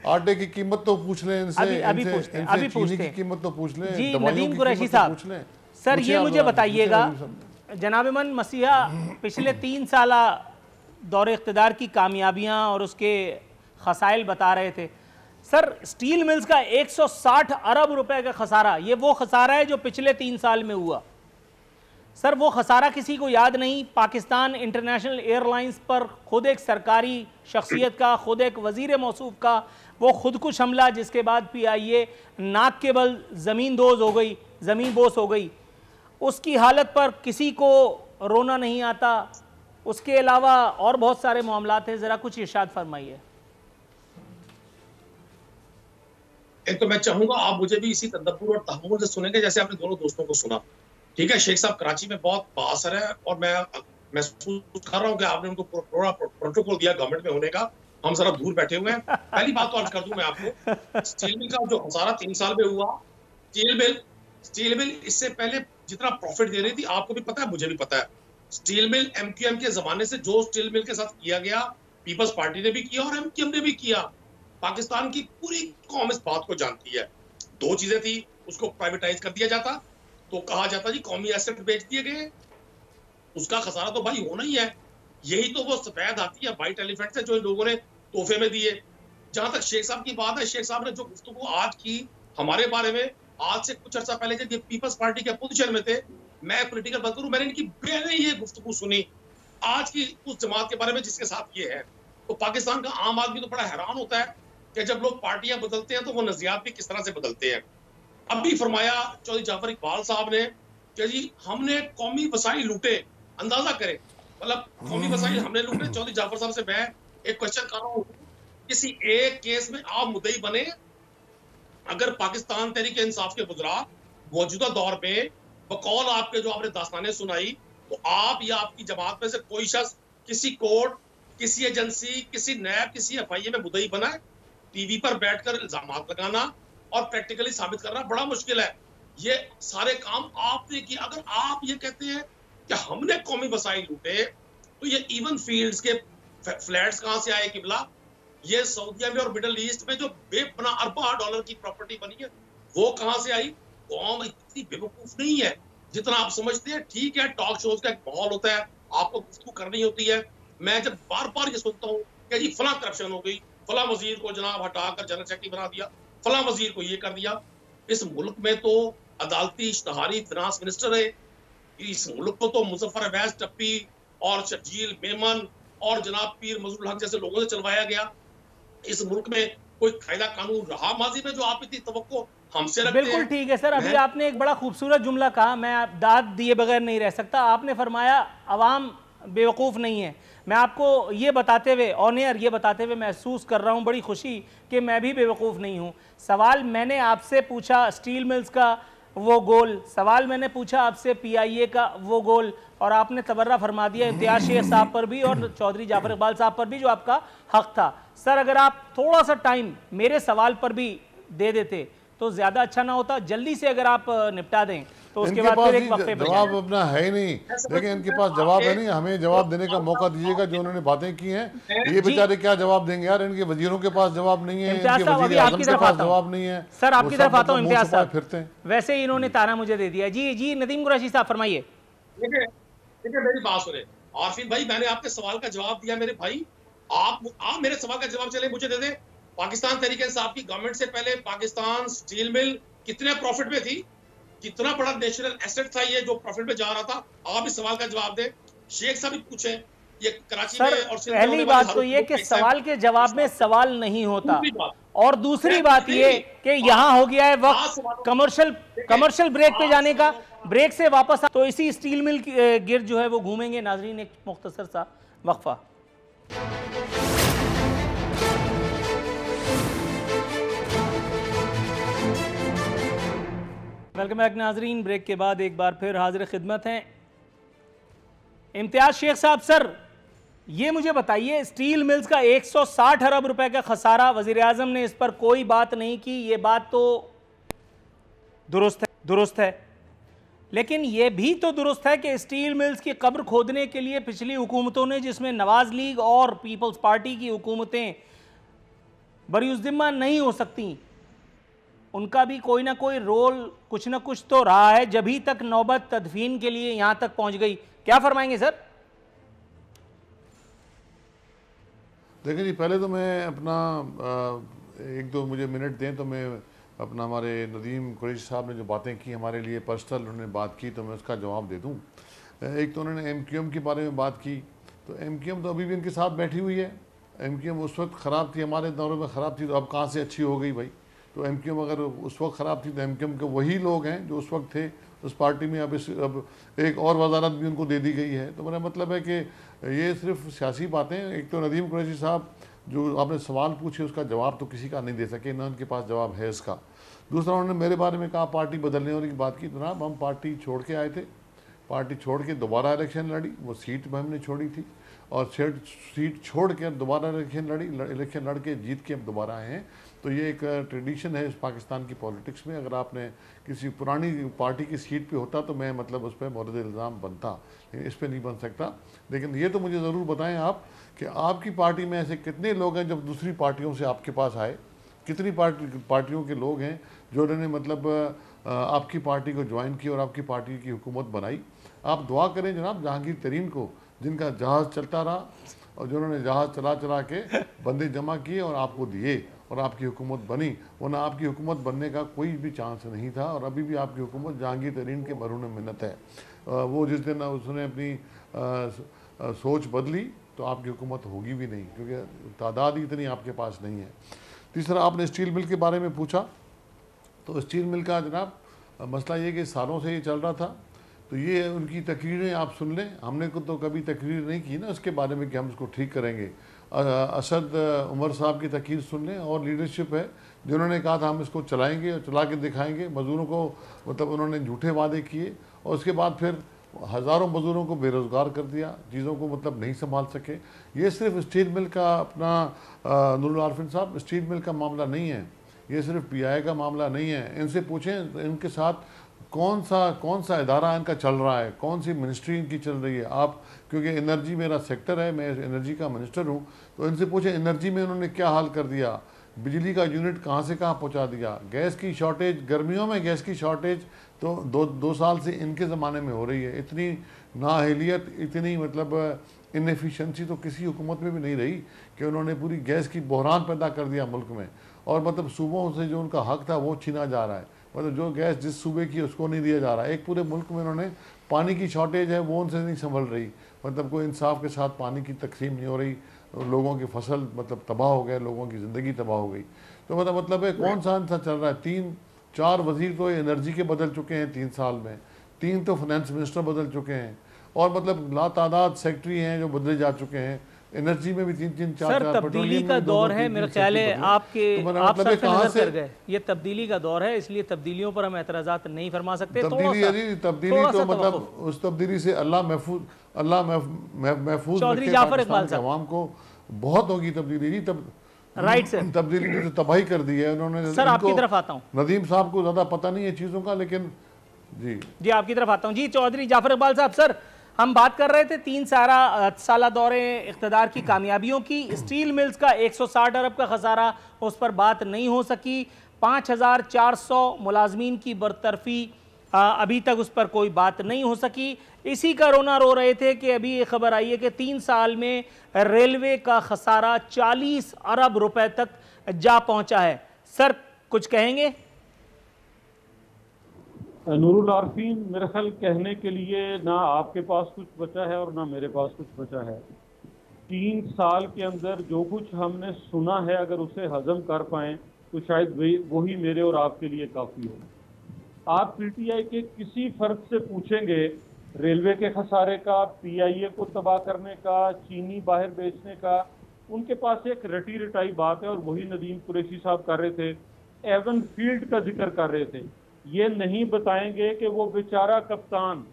आटे की कीमत तो पूछ लें इनसे, अभी पूछते हैं चीनी की कीमत तो पूछ लें, जी नदीम कुरैशी साहब। सर ये मुझे बताइएगा, जनाब मन मसीहा पिछले 3 साल दौरे इख्तिदार की कामयाबियां और उसके खसाइल बता रहे थे। सर स्टील मिल्स का 160 अरब रुपए का खसारा, ये वो खसारा है जो पिछले 3 साल में हुआ। सर वो खसारा किसी को याद नहीं। पाकिस्तान इंटरनेशनल एयरलाइंस पर खुद एक सरकारी शख्सियत का, खुद एक वजीर मौसूफ का वो खुदकुश हमला, जिसके बाद PIA नाक के बल ज़मीन बोस हो गई। उसकी हालत पर किसी को रोना नहीं आता। उसके अलावा और बहुत सारे मामलात हैं, ज़रा कुछ इरशाद फरमाइए। एक तो मैं चाहूंगा आप मुझे भी इसी तदब्बुर और तहम्मुल से सुनेंगे जैसे आपने दोनों दोस्तों को सुना। ठीक है, शेख साहब कराची में बहुत बाअसर है और मैं महसूस कर रहा हूँ कि आपने उनको पूरा प्रोटोकॉल दिया गवर्नमेंट में होने का। हम जरा दूर बैठे हुए हैं। पहली बात तो अर्ज कर दूं मैं आपको, स्टील मिल का जो खसारा 3 साल में हुआ, स्टील मिल इससे पहले जितना प्रॉफिट दे रही थी, आपको भी पता है मुझे भी पता है, स्टील मिल एमक्यूएम के जमाने से जो स्टील मिल के साथ किया गया, पीपल्स पार्टी ने भी किया और एमक्यूएम ने भी किया। पाकिस्तान की पूरी कौम इस बात को जानती है। दो चीजें थी, उसको प्राइवेटाइज कर दिया जाता तो कहा जाता जी कौमी एसेट बेच दिए गए, उसका खसारा तो भाई होना ही है। यही तो वो सफेद हाथी है, व्हाइट एलिफेंट से जो इन लोगों ने तोहफे में दिए। जहां तक शेख साहब की बात है, शेख साहब ने जो गुफ्तगू आज की हमारे बारे में, आज से कुछ अर्सा पहले जब ये पीपल्स पार्टी के अपोजिशन में थे, मैं पॉलिटिकल बात करूं, मैंने इनकी पहले ये गुफ्तगू सुनी आज की उस जमात के बारे में जिसके साथ ये है। तो पाकिस्तान का आम आदमी तो बड़ा हैरान होता है कि जब लोग पार्टियां बदलते हैं तो वो नजरियात भी किस तरह से बदलते हैं। अब भी फरमाया चौधरी जाफर इकबाल साहब ने कि जी हमने कौमी वसाइल लूटे, अंदाजा करें, मतलब कौमी वसाइल हमने लूटे। चौधरी जाफर साहब से मैं एक क्वेश्चन कर रहा हूँ, किसी एक केस में आप मुद्दई बने? अगर पाकिस्तान तहरीक इंसाफ के बुजुर्ग मौजूदा दौर में बकौल आपके जो आपने दास्तानें सुनाई, तो आप या आपकी जमात में से कोई शख्स किसी कोर्ट, किसी एजेंसी, किसी नैब, किसी एफआईए में मुद्दई बना है? टीवी पर बैठकर इल्जामात लगाना और प्रैक्टिकली साबित करना बड़ा मुश्किल है। ये सारे काम आपने किए। अगर आप ये कहते हैं कि हमने कौमी वसाइल लूटे, तो ये इवन फील्ड्स के फ्लैट्स कहां से आए किबला? ये सऊदीया में और मिडल ईस्ट में जो बेपना अरबा डॉलर की प्रॉपर्टी बनी है, वो कहां से आई? कौम इतनी बेवकूफ नहीं है जितना आप समझते हैं। ठीक है, टॉक शोज का एक माहौल होता है, आपको गुफ्तगू करनी होती है। मैं जब बार बार ये सुनता हूँ कि जी फला करप्शन हो गई, फला वजीर को जनाब हटाकर जनरल सेक्रेटरी बना दिया, फला वजीर को ये कर दिया। इस मुल्क में तो अदालती इश्तहारी फिनांस मिनिस्टर है। इस मुल्क को तो मुजफ्फर अवैस टप्पी और शर्जील मेमन और जनाब पीर मजरूल हक जैसे लोगों से चलवाया गया। इस मुल्क में कोई कायदा कानून रहा माजी में जो आप इतनी तवक्को हमसे रखते हैं? बिल्कुल ठीक है सर। अभी आपने एक बड़ा खूबसूरत जुमला कहा, मैं दाद दिए बगैर नहीं रह सकता। आपने फरमाया अवाम बेवकूफ़ नहीं है। मैं आपको ये बताते हुए ऑन एयर ये बताते हुए महसूस कर रहा हूँ बड़ी खुशी कि मैं भी बेवकूफ़ नहीं हूँ। सवाल मैंने आपसे पूछा स्टील मिल्स का वो गोल, सवाल मैंने पूछा आपसे पीआईए का वो गोल, और आपने तबर्रा फरमा दिया इम्तियाज़ शेख साहब पर भी और चौधरी जाफर इकबाल साहब पर भी, जो आपका हक था। सर अगर आप थोड़ा सा टाइम मेरे सवाल पर भी दे देते तो ज़्यादा अच्छा ना होता? जल्दी से अगर आप निपटा दें तो उसके बाद फिर एक वक्फे पे जवाब अपना है ही नहीं, लेकिन इनके पास जवाब है नहीं। हमें जवाब देने का मौका दीजिएगा। जो उन्होंने बातें की हैं, ये बेचारे क्या जवाब देंगे यार? इनके वजीरों के पास जवाब नहीं है, इनके वजीर आज़म के पास जवाब नहीं है। सर आपकी तरफ आता हूँ इम्तियाज साहब, फिरते हैं। वैसे ही इन्होंने ताना मुझे दे दिया। जी जी नदीम कुरैशी साहब फरमाइए। देखिए मेरी बात सुने आरफीन भाई, मैंने आपके सवाल का जवाब दिया मेरे भाई। आप मेरे सवाल का जवाब चले मुझे दे दे। पाकिस्तान तहरीक इंसाफ की गवर्नमेंट से पहले पाकिस्तान स्टील मिल कितने प्रॉफिट में थी? कितना बड़ा नेशनल एसेट था ये जो प्रॉफिट में जा रहा था? आप इस सवाल का जवाब दे। शेख साहब भी पूछे ये कराची में और पहली बात तो ये कि सवाल के जवाब में सवाल नहीं होता, और दूसरी बात ये कि यहाँ हो गया है वक्त कमर्शियल ब्रेक पे जाने का। ब्रेक से वापस तो इसी स्टील मिल गिर जो है वो घूमेंगे। नाजरीन एक मुख्तसर सा वक्फा। वेलकम बैक नाजरीन। ब्रेक के बाद एक बार फिर हाजिर खिदमत हैं इम्तियाज शेख साहब। सर ये मुझे बताइए, स्टील मिल्स का 160 अरब रुपए का खसारा, वजीर आजम ने इस पर कोई बात नहीं की। ये बात तो दुरुस्त है, लेकिन यह भी तो दुरुस्त है कि स्टील मिल्स की कब्र खोदने के लिए पिछली हुकूमतों ने, जिसमें नवाज लीग और पीपल्स पार्टी की हुकूमतें बरीउज़्ज़िम्मा नहीं हो सकती, उनका भी कोई ना कोई रोल कुछ ना कुछ तो रहा है, जभी तक नौबत तदफीन के लिए यहां तक पहुंच गई। क्या फरमाएंगे सर? देखिए जी, पहले तो मैं अपना एक दो मुझे मिनट दें तो मैं अपना हमारे नदीम कुरैशी साहब ने जो बातें की हमारे लिए पर्सनल उन्होंने बात की, तो मैं उसका जवाब दे दूं। एक तो उन्होंने एमक्यूएम के बारे में बात की, तो एमक्यूएम तो अभी भी इनके साथ बैठी हुई है। एमक्यूएम उस वक्त ख़राब थी, हमारे दौर में ख़राब थी, तो अब कहाँ से अच्छी हो गई भाई? तो एमक्यूएम अगर उस वक्त ख़राब थी तो एमक्यूएम के वही लोग हैं जो उस वक्त थे उस पार्टी में। अब एक और वजारत भी उनको दे दी गई है। तो मेरा मतलब है कि ये सिर्फ सियासी बातें। एक तो नदीम कुरैशी साहब जो आपने सवाल पूछे उसका जवाब तो किसी का नहीं दे सके, ना उनके पास जवाब है इसका। दूसरा उन्होंने मेरे बारे में कहा पार्टी बदलने वाली की बात की। जनाब हम पार्टी छोड़ के आए थे, पार्टी छोड़ के दोबारा इलेक्शन लड़ी, वो सीट भी हमने छोड़ी थी। और सीट छोड़ के दोबारा इलेक्शन लड़ के जीत के अब दोबारा आए हैं। तो ये एक ट्रेडिशन है इस पाकिस्तान की पॉलिटिक्स में। अगर आपने किसी पुरानी पार्टी की सीट पे होता तो मैं मतलब उस पर मोरद इल्ज़ाम बनता, लेकिन इस पर नहीं बन सकता। लेकिन ये तो मुझे ज़रूर बताएं आप कि आपकी पार्टी में ऐसे कितने लोग हैं जब दूसरी पार्टियों से आपके पास आए, कितनी पार्टियों के लोग हैं जो उन्होंने मतलब आपकी पार्टी को ज्वाइन किया और आपकी पार्टी की हुकूमत बनाई। आप दुआ करें जनाब जहांगीर तरीन को, जिनका जहाज़ चलता रहा और जिन्होंने जहाज़ चला के बंदे जमा किए और आपको दिए और आपकी हुकूमत बनी, वरना आपकी हुकूमत बनने का कोई भी चांस नहीं था। और अभी भी आपकी हुकूमत जहांगीर तरीन के मरून मिन्नत है। वो जिस दिन उसने अपनी सोच बदली तो आपकी हुकूमत होगी भी नहीं, क्योंकि तादाद ही इतनी आपके पास नहीं है। तीसरा, आपने स्टील मिल के बारे में पूछा, तो स्टील मिल का जनाब मसला ये कि सालों से ये चल रहा था। तो ये उनकी तकरीरें आप सुन लें, हमने को तो कभी तकरीर नहीं की ना उसके बारे में कि हम इसको ठीक करेंगे। असद उमर साहब की तकरीर सुन लें, और लीडरशिप है जिन्होंने कहा था हम इसको चलाएंगे और चला के दिखाएंगे। मज़दूरों को मतलब उन्होंने झूठे वादे किए और उसके बाद फिर हज़ारों मज़दूरों को बेरोज़गार कर दिया, चीज़ों को मतलब नहीं संभाल सके। ये सिर्फ स्टील मिल का अपना नूरुल आरफिन साहब, स्टील मिल का मामला नहीं है, ये सिर्फ PI का मामला नहीं है। इनसे पूछें इनके साथ कौन सा इदारा इनका चल रहा है, कौन सी मिनिस्ट्री इनकी चल रही है। आप, क्योंकि एनर्जी मेरा सेक्टर है, मैं एनर्जी का मिनिस्टर हूँ, तो इनसे पूछें एनर्जी में उन्होंने क्या हाल कर दिया, बिजली का यूनिट कहाँ से कहाँ पहुँचा दिया। गैस की शॉर्टेज, गर्मियों में गैस की शॉर्टेज तो दो साल से इनके ज़माने में हो रही है। इतनी नाअहलियत, इतनी मतलब इनएफिशिएंसी तो किसी हुकूमत में भी नहीं रही कि उन्होंने पूरी गैस की बहरान पैदा कर दिया मुल्क में। और मतलब सूबों से जो उनका हक था वो छीना जा रहा है, मतलब जो गैस जिस सूबे की उसको नहीं दिया जा रहा है। एक पूरे मुल्क में उन्होंने पानी की शॉर्टेज है वो उनसे नहीं संभल रही, मतलब कोई इंसाफ के साथ पानी की तकसीम नहीं हो रही, लोगों की फसल मतलब तबाह हो गए, लोगों की ज़िंदगी तबाह हो गई। तो मतलब है कौन सा आंसर चल रहा है। 3-4 वजीर तो एनर्जी के बदल चुके हैं 3 साल में, 3 तो फाइनेंस मिनिस्टर बदल चुके हैं, और मतलब लातादाद सेक्रेटरी हैं जो बदले जा चुके हैं। एनर्जी में भी 3-3, 4-4 तब्दीली का दौर है मेरे ख्याल है। आपके आप सब नजर कर गए, ये तब्दीली का दौर है, इसलिए तब्दीलियों पर हम एतराज़ात नहीं फरमा सकते। तब्दीली तो मतलब उस तब्दीली से अल्लाह महफूज चौधरी जाफर इकबाल साहब, आवाम को बहुत होगी तब्दीली जी। राइट सर, तब्दीली ने तो तबाही कर दी है उन्होंने। सर आपकी तरफ आता हूँ, नदीम साहब को ज़्यादा पता नहीं है चीज़ों का, लेकिन जी आपकी तरफ आता हूँ। जी चौधरी जाफर इकबाल साहब, सर हम बात कर रहे थे 3 साला दौरे इख्तिदार की कामयाबियों की। स्टील मिल्स का 160 अरब का खसारा, उस पर बात नहीं हो सकी। 5400 मुलाजमीन की बरतरफी, अभी तक उस पर कोई बात नहीं हो सकी। इसी का रोना रो रहे थे कि अभी ये खबर आई है कि 3 साल में रेलवे का खसारा 40 अरब रुपए तक जा पहुंचा है। सर कुछ कहेंगे? नूरुल आरफीन, मेरे ख्याल कहने के लिए ना आपके पास कुछ बचा है और ना मेरे पास कुछ बचा है। 3 साल के अंदर जो कुछ हमने सुना है, अगर उसे हजम कर पाएं तो शायद वही मेरे और आपके लिए काफ़ी हो। आप PTI के किसी फर्द से पूछेंगे रेलवे के खसारे का, PIA को तबाह करने का, चीनी बाहर बेचने का, उनके पास एक रटी रटाई बात है, और वही नदीम कुरैशी साहब कर रहे थे, एवन फील्ड का जिक्र कर रहे थे। ये नहीं बताएंगे कि वो बेचारा कप्तान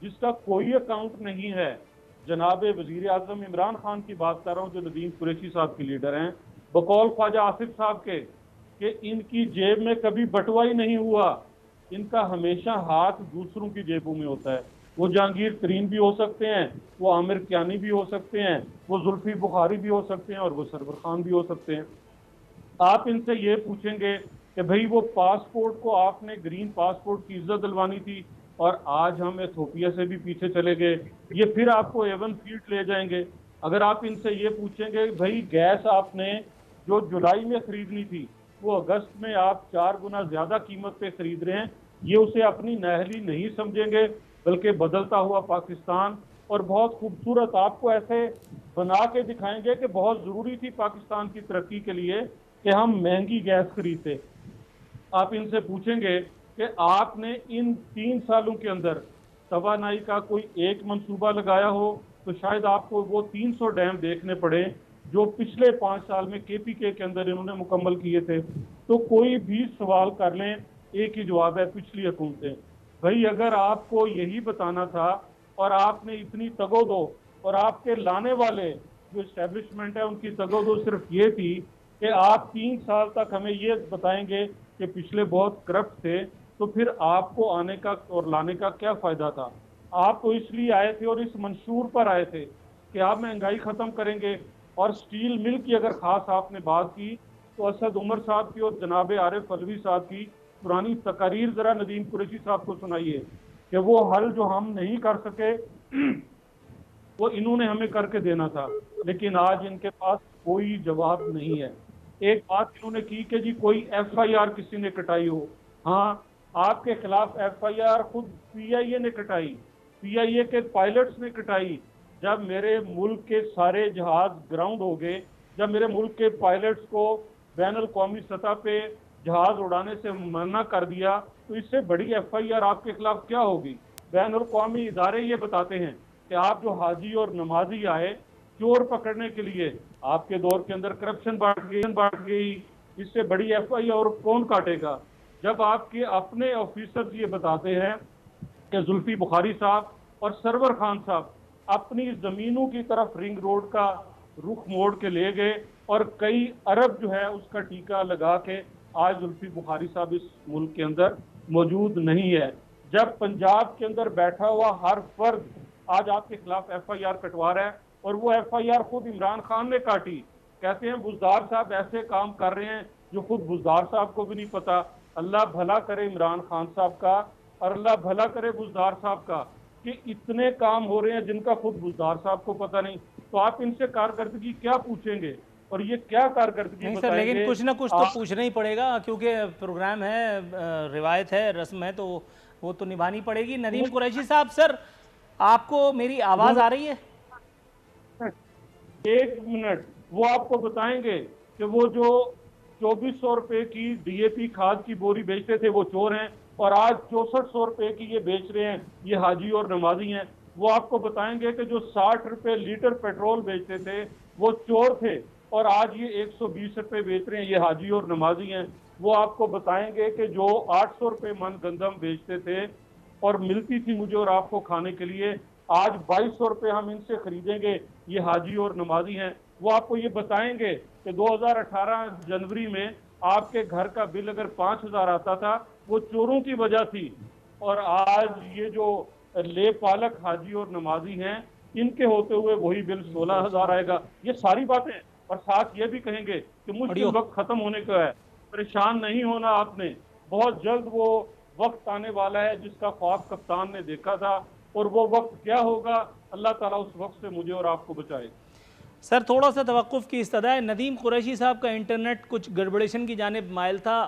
जिसका कोई अकाउंट नहीं है, जनाब वजीर आजम इमरान खान की बात कर रहा हूँ, जो नदीम कुरैशी साहब के लीडर हैं, बकौल ख्वाजा आसिफ साहब के, कि इनकी जेब में कभी बटुआ ही नहीं हुआ, इनका हमेशा हाथ दूसरों की जेबों में होता है। वो जहांगीर तरीन भी हो सकते हैं, वो आमिर कियानी भी हो सकते हैं, वो जुल्फी बुखारी भी हो सकते हैं, और वो सरवर खान भी हो सकते हैं। आप इनसे ये पूछेंगे कि भाई वो पासपोर्ट को आपने ग्रीन पासपोर्ट की इज्जत दिलवानी थी और आज हम एथियोपिया से भी पीछे चले गए, ये फिर आपको एवन फील्ड ले जाएंगे। अगर आप इनसे ये पूछेंगे भाई गैस आपने जो जुलाई में खरीदनी थी वो अगस्त में आप 4 गुना ज्यादा कीमत पे खरीद रहे हैं, ये उसे अपनी नाअहली नहीं समझेंगे, बल्कि बदलता हुआ पाकिस्तान और बहुत खूबसूरत आपको ऐसे बना के दिखाएंगे कि बहुत ज़रूरी थी पाकिस्तान की तरक्की के लिए कि हम महंगी गैस खरीदते। आप इनसे पूछेंगे कि आपने इन 3 सालों के अंदर तवानाई का कोई एक मंसूबा लगाया हो तो शायद आपको वो 300 डैम देखने पड़े जो पिछले 5 साल में KPK के अंदर इन्होंने मुकम्मल किए थे। तो कोई भी सवाल कर लें, एक ही जवाब है, पिछली हुकूमतें। भाई अगर आपको यही बताना था और आपने इतनी तगोदो और आपके लाने वाले जो इस्टेब्लिशमेंट है उनकी तगोदो सिर्फ ये थी कि आप 3 साल तक हमें ये बताएंगे कि पिछले बहुत करप्ट थे, तो फिर आपको आने का और लाने का क्या फायदा था। आप तो इसलिए आए थे और इस मंशूर पर आए थे कि आप महंगाई खत्म करेंगे। और स्टील मिल की अगर खास आपने बात की तो असद उमर साहब की और जनाब आरिफ अलवी साहब की पुरानी तकारीर जरा नदीम कुरैशी साहब को सुनाइए कि वो हल जो हम नहीं कर सके वो इन्होंने हमें करके देना था, लेकिन आज इनके पास कोई जवाब नहीं है। एक बात इन्होंने की कि जी कोई FIR किसी ने कटाई हो। हाँ, आपके खिलाफ FIR खुद PIA ने कटाई, PIA के पायलट्स ने कटाई। जब मेरे मुल्क के सारे जहाज ग्राउंड हो गए, जब मेरे मुल्क के पायलट्स को बैनुल कौमी सतह पे जहाज उड़ाने से मना कर दिया, तो इससे बड़ी FIR आपके खिलाफ क्या होगी। बैनुल कौमी इदारे ये बताते हैं कि आप जो हाजी और नमाजी आए चोर पकड़ने के लिए, आपके दौर के अंदर करप्शन बढ़ गई, इससे बड़ी FIR कौन काटेगा। जब आपके अपने ऑफिसर्स ये बताते हैं कि जुल्फी बुखारी साहब और सरवर खान साहब अपनी जमीनों की तरफ रिंग रोड का रुख मोड़ के ले गए और कई अरब जो है उसका टीका लगा के आज जुल्फी बुखारी साहब इस मुल्क के अंदर मौजूद नहीं है। जब पंजाब के अंदर बैठा हुआ हर फर्द आज आपके खिलाफ FIR कटवा रहा है और वो FIR खुद इमरान खान ने काटी। कहते हैं बुज़दार साहब ऐसे काम कर रहे हैं जो खुद बुज़दार साहब को भी नहीं पता। अल्लाह भला करे इमरान खान साहब का और अल्लाह भला करे बुज़दार साहब का कि इतने काम हो रहे हैं जिनका खुद बुज़दार साहब को पता नहीं। तो आप इनसे कारकर्दगी क्या पूछेंगे और ये क्या कारकर्दगी नहीं सर, लेकिन कुछ ना कुछ तो पूछना ही पड़ेगा क्योंकि प्रोग्राम है, रिवायत है, रस्म है, तो वो तो निभानी पड़ेगी। नदीम कुरैशी साहब, सर आपको मेरी आवाज़ आ रही है? 1 मिनट, वो आपको बताएंगे कि वो जो 2400 रुपए की DAP खाद की बोरी बेचते थे वो चोर हैं और आज 6400 रुपए की ये बेच रहे हैं, ये हाजी और नमाजी हैं। वो आपको बताएंगे कि जो 60 रुपए लीटर पेट्रोल बेचते थे वो चोर थे और आज ये 120 रुपए बेच रहे हैं, ये हाजी और नमाजी हैं। वो आपको बताएंगे कि जो 800 रुपए मन गंदम बेचते थे और मिलती थी मुझे और आपको खाने के लिए, आज 2200 रुपए हम इनसे खरीदेंगे, ये हाजी और नमाजी हैं। वो आपको ये बताएंगे कि 2018 जनवरी में आपके घर का बिल अगर 5000 आता था वो चोरों की वजह थी और आज ये जो ले पालक हाजी और नमाजी हैं इनके होते हुए वही बिल 16000 आएगा। ये सारी बातें, और साथ ये भी कहेंगे कि मुश्किल वक्त खत्म होने का है, परेशान नहीं होना आपने, बहुत जल्द वो वक्त आने वाला है जिसका ख्वाब कप्तान ने देखा था और वो वक्त क्या होगा, अल्लाह ताला उस वक्त से मुझे और आपको बचाए। सर थोड़ा सा तवक्कुफ़ की इस्तदा है। नदीम कुरैशी साहब का इंटरनेट कुछ गड़बड़ेशन की जानिब माइल था,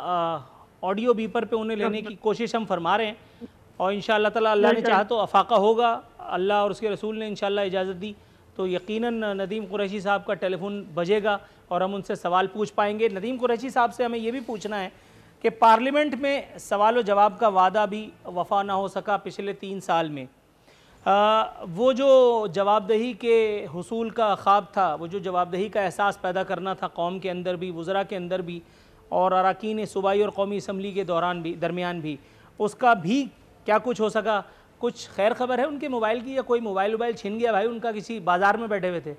ऑडियो बीपर पे उन्हें लेने की कोशिश हम फरमा रहे हैं और इंशाअल्लाह ताला अल्लाह ने चाहा तो अफाका होगा, अल्लाह और उसके रसूल ने इंशाअल्लाह इजाज़त दी तो यकीनन नदीम कुरैशी साहब का टेलीफोन बजेगा और हम उनसे सवाल पूछ पाएंगे। नदीम कुरैशी साहब से हमें ये भी पूछना है कि पार्लियामेंट में सवाल व जवाब का वादा भी वफा ना हो सका पिछले 3 साल में। वो जो जवाबदेही के हुसूल का ख्वाब था, वो जो जवाबदेही का एहसास पैदा करना था कौम के अंदर भी, वज़रा के अंदर भी और अरकान सूबाई और कौमी असम्बली के दरमियान भी, उसका भी क्या कुछ हो सका? कुछ खैर खबर है उनके मोबाइल की या कोई मोबाइल छिन गया भाई उनका, किसी बाज़ार में बैठे हुए थे,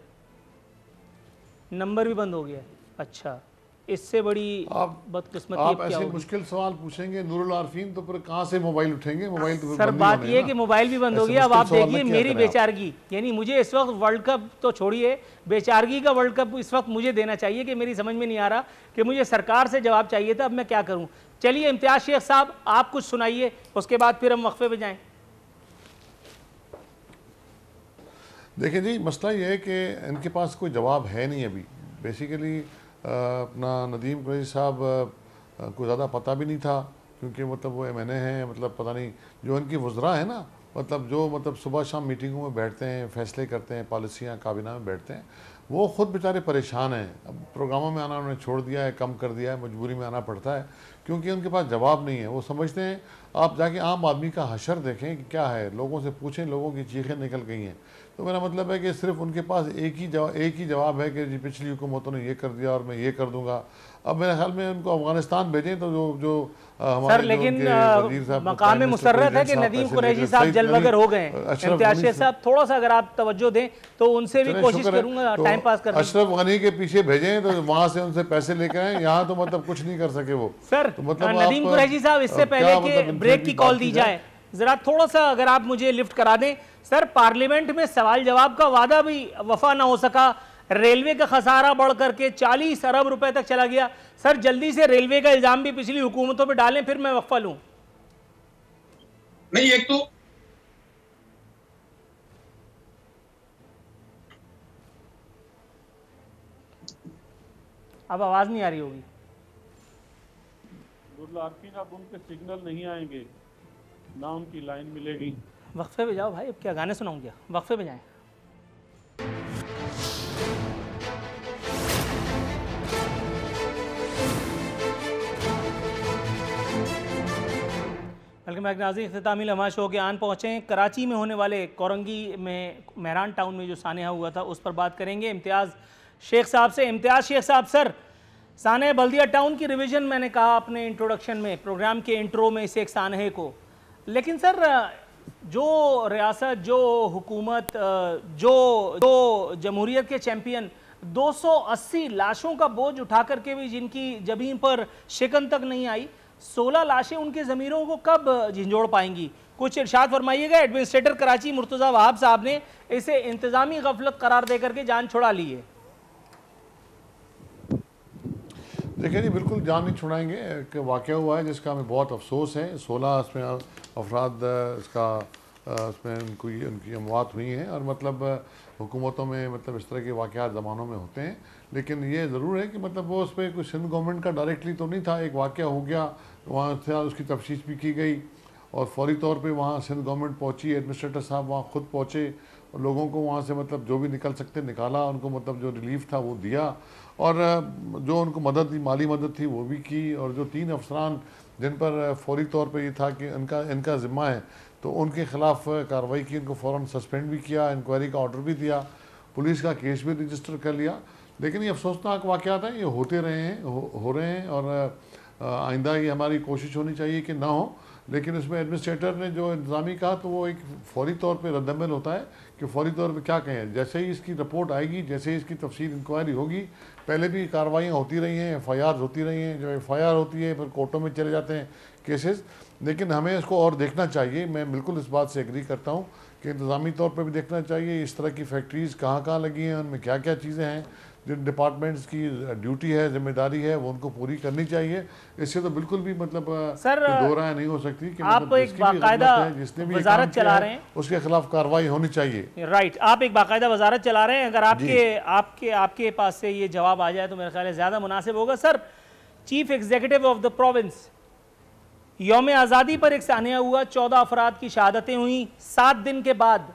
नंबर भी बंद हो गया? अच्छा, इससे बड़ी बदकिस्मती आप ऐसे मुश्किल सवाल पूछेंगे नूरुल आरफीन, तो फिर कहाँ से मोबाइल उठेंगे? मोबाइल तो सर बात ये है कि मोबाइल भी बंद हो गया। अब आप देखिए मेरी बेचारगी, यानी मुझे इस वक्त वर्ल्ड कप तो छोड़िए, बेचारगी का वर्ल्ड कप इस वक्त मुझे देना चाहिए कि मेरी समझ में नहीं आ रहा कि मुझे सरकार से जवाब चाहिए था, अब मैं क्या करूँ। चलिए इम्तियाज़ शेख साहब आप कुछ सुनाइए, उसके बाद फिर हम वक्फे पे जाएँ। देखिए जी, मसला ये है कि इनके पास कोई जवाब है नहीं अभी। बेसिकली अपना नदीम कुरैशी साहब को ज़्यादा पता भी नहीं था क्योंकि मतलब वो MNA हैं, मतलब पता नहीं जो इनकी वज़रा है ना, मतलब जो मतलब सुबह शाम मीटिंगों में बैठते हैं, फैसले करते हैं, पॉलिसियाँ काबीना में बैठते हैं, वो खुद बेचारे परेशान हैं। अब प्रोग्रामों में आना उन्होंने छोड़ दिया है, कम कर दिया है, मजबूरी में आना पड़ता है क्योंकि उनके पास जवाब नहीं है। वो समझते हैं, आप जाके आम आदमी का हशर देखें कि क्या है, लोगों से पूछें, लोगों की चीखें निकल गई हैं। तो मेरा मतलब है कि सिर्फ उनके पास एक ही जवाब है कि जी पिछली हुकूमतों ने ये कर दिया और मैं ये कर दूंगा। अब मेरे ख्याल में उनको अफगानिस्तान भेजें तो जो हमारे सर, लेकिन मकाम मुसर्रत है कि नदीम कुरैशी साहब जलवगर हो गए। इम्तियाज शेख साहब, थोड़ा सा अगर आप तवज्जो दें तो उनसे भी कोशिश करूंगा टाइम पास करने। अशरफ गनी के पीछे भेजें तो वहां से उनसे पैसे लेकर आए, यहाँ तो मतलब कुछ नहीं कर सके वो। सर तो मतलब नदीम कुरैशी साहब, इससे पहले कि ब्रेक की कॉल दी जाए, जरा थोड़ा सा अगर आप मुझे लिफ्ट करा दें। सर, पार्लियामेंट में सवाल जवाब का वादा भी वफा ना हो सका, रेलवे का खसारा बढ़ करके 40 अरब रुपए तक चला गया। सर जल्दी से रेलवे का इल्जाम भी पिछली हुकूमतों पे डालें, फिर मैं वक्फा लूं। नहीं, एक तो अब आवाज नहीं आ रही होगी। आरफीन, अब उनके सिग्नल नहीं आएंगे ना, उनकी लाइन मिलेगी। वक्फे पे जाओ भाई, अब क्या गाने सुनाऊं क्या, वक्फे पे जाएं। वेलकम बैक नाज़रीन, इख्तितामी लम्हा शो के आन पहुँचे हैं। कराची में होने वाले कोरंगी में मेहरान टाउन में जो सानिया हुआ था उस पर बात करेंगे इम्तियाज़ शेख साहब से। इम्तियाज़ शेख साहब, सर सानिया बल्दिया टाउन की रिवीजन मैंने कहा अपने इंट्रोडक्शन में, प्रोग्राम के इंट्रो में इस एक सानहे को, लेकिन सर जो रियासत, जो हुकूमत, जो जमहूरियत के चैम्पियन 280 लाशों का बोझ उठा करके भी जिनकी जमीन पर शिकन तक नहीं आई, 16 लाशें उनके ज़मीरों को कब झिंझोड़ पाएंगी? कुछ इरशाद फरमाइएगा। एडमिनिस्ट्रेटर कराची मुर्तज़ा वहाब साहब ने इसे इंतज़ामी गफलत करार दे करके जान छुड़ा ली है। देखिए जी, बिल्कुल जान नहीं छुड़ाएंगे। एक वाक़या हुआ है जिसका हमें बहुत अफसोस है। 16 इसमें अफराद इसमें उनकी अमवात हुई हैं और मतलब हुकूमतों में मतलब इस तरह के वाक़यात ज़मानों में होते हैं। लेकिन ये ज़रूर है कि मतलब वो उस पर कोई सिंध गवर्नमेंट का डायरेक्टली तो नहीं था। एक वाक़या हो गया, वहाँ से उसकी तफ्तीश भी की गई और फौरी तौर पे वहाँ सिंध गवर्नमेंट पहुँची, एडमिनिस्ट्रेटर साहब वहाँ खुद पहुँचे और लोगों को वहाँ से मतलब जो भी निकल सकते निकाला, उनको मतलब जो रिलीफ था वो दिया और जो उनको मदद थी, माली मदद थी वो भी की। और जो 3 अफसरान जिन पर फौरी तौर पे ये था कि इनका ज़िम्मा है तो उनके ख़िलाफ़ कार्रवाई की, उनको फ़ौरन सस्पेंड भी किया, इंक्वायरी का ऑर्डर भी दिया, पुलिस का केस भी रजिस्टर कर लिया। लेकिन ये अफसोसनाक वाक़यात हैं, ये होते रहे हैं, हो रहे हैं और आइंदा ये हमारी कोशिश होनी चाहिए कि ना हो। लेकिन इसमें एडमिनिस्ट्रेटर ने जो इंतज़ामी कहा तो वो एक फौरी तौर पे रद्दमल होता है कि फौरी तौर पे क्या कहें, जैसे ही इसकी रिपोर्ट आएगी, जैसे ही इसकी तफसील इंक्वायरी होगी, पहले भी कार्रवाइयाँ होती रही हैं, FIR होती रही हैं, जो FIR होती है फिर कोर्टों में चले जाते हैं केसेस। लेकिन हमें इसको और देखना चाहिए। मैं बिल्कुल इस बात से एग्री करता हूँ कि इंतज़ामी तौर पर भी देखना चाहिए इस तरह की फैक्ट्रीज़ कहाँ कहाँ लगी हैं, उनमें क्या क्या चीज़ें हैं, जिन डिपार्टमेंट्स की ड्यूटी है, जिम्मेदारी है, वो उनको पूरी करनी चाहिए। इससे तो बिल्कुल भी मतलब सर दो राय नहीं हो सकती कि आप मतलब एक बाकायदा वजारत चला रहे हैं, उसके खिलाफ कार्रवाई होनी चाहिए। राइट, आप एक बाकायदा वजारत चला रहे हैं। अगर आपके पास से ये जवाब आ जाए तो मेरे ख्याल है ज़्यादा मुनासिब होगा। Sir, chief executive of the province, यौम आज़ादी पर एक सानिया हुआ, 14 अफराद की शहादतें हुई, 7 दिन के बाद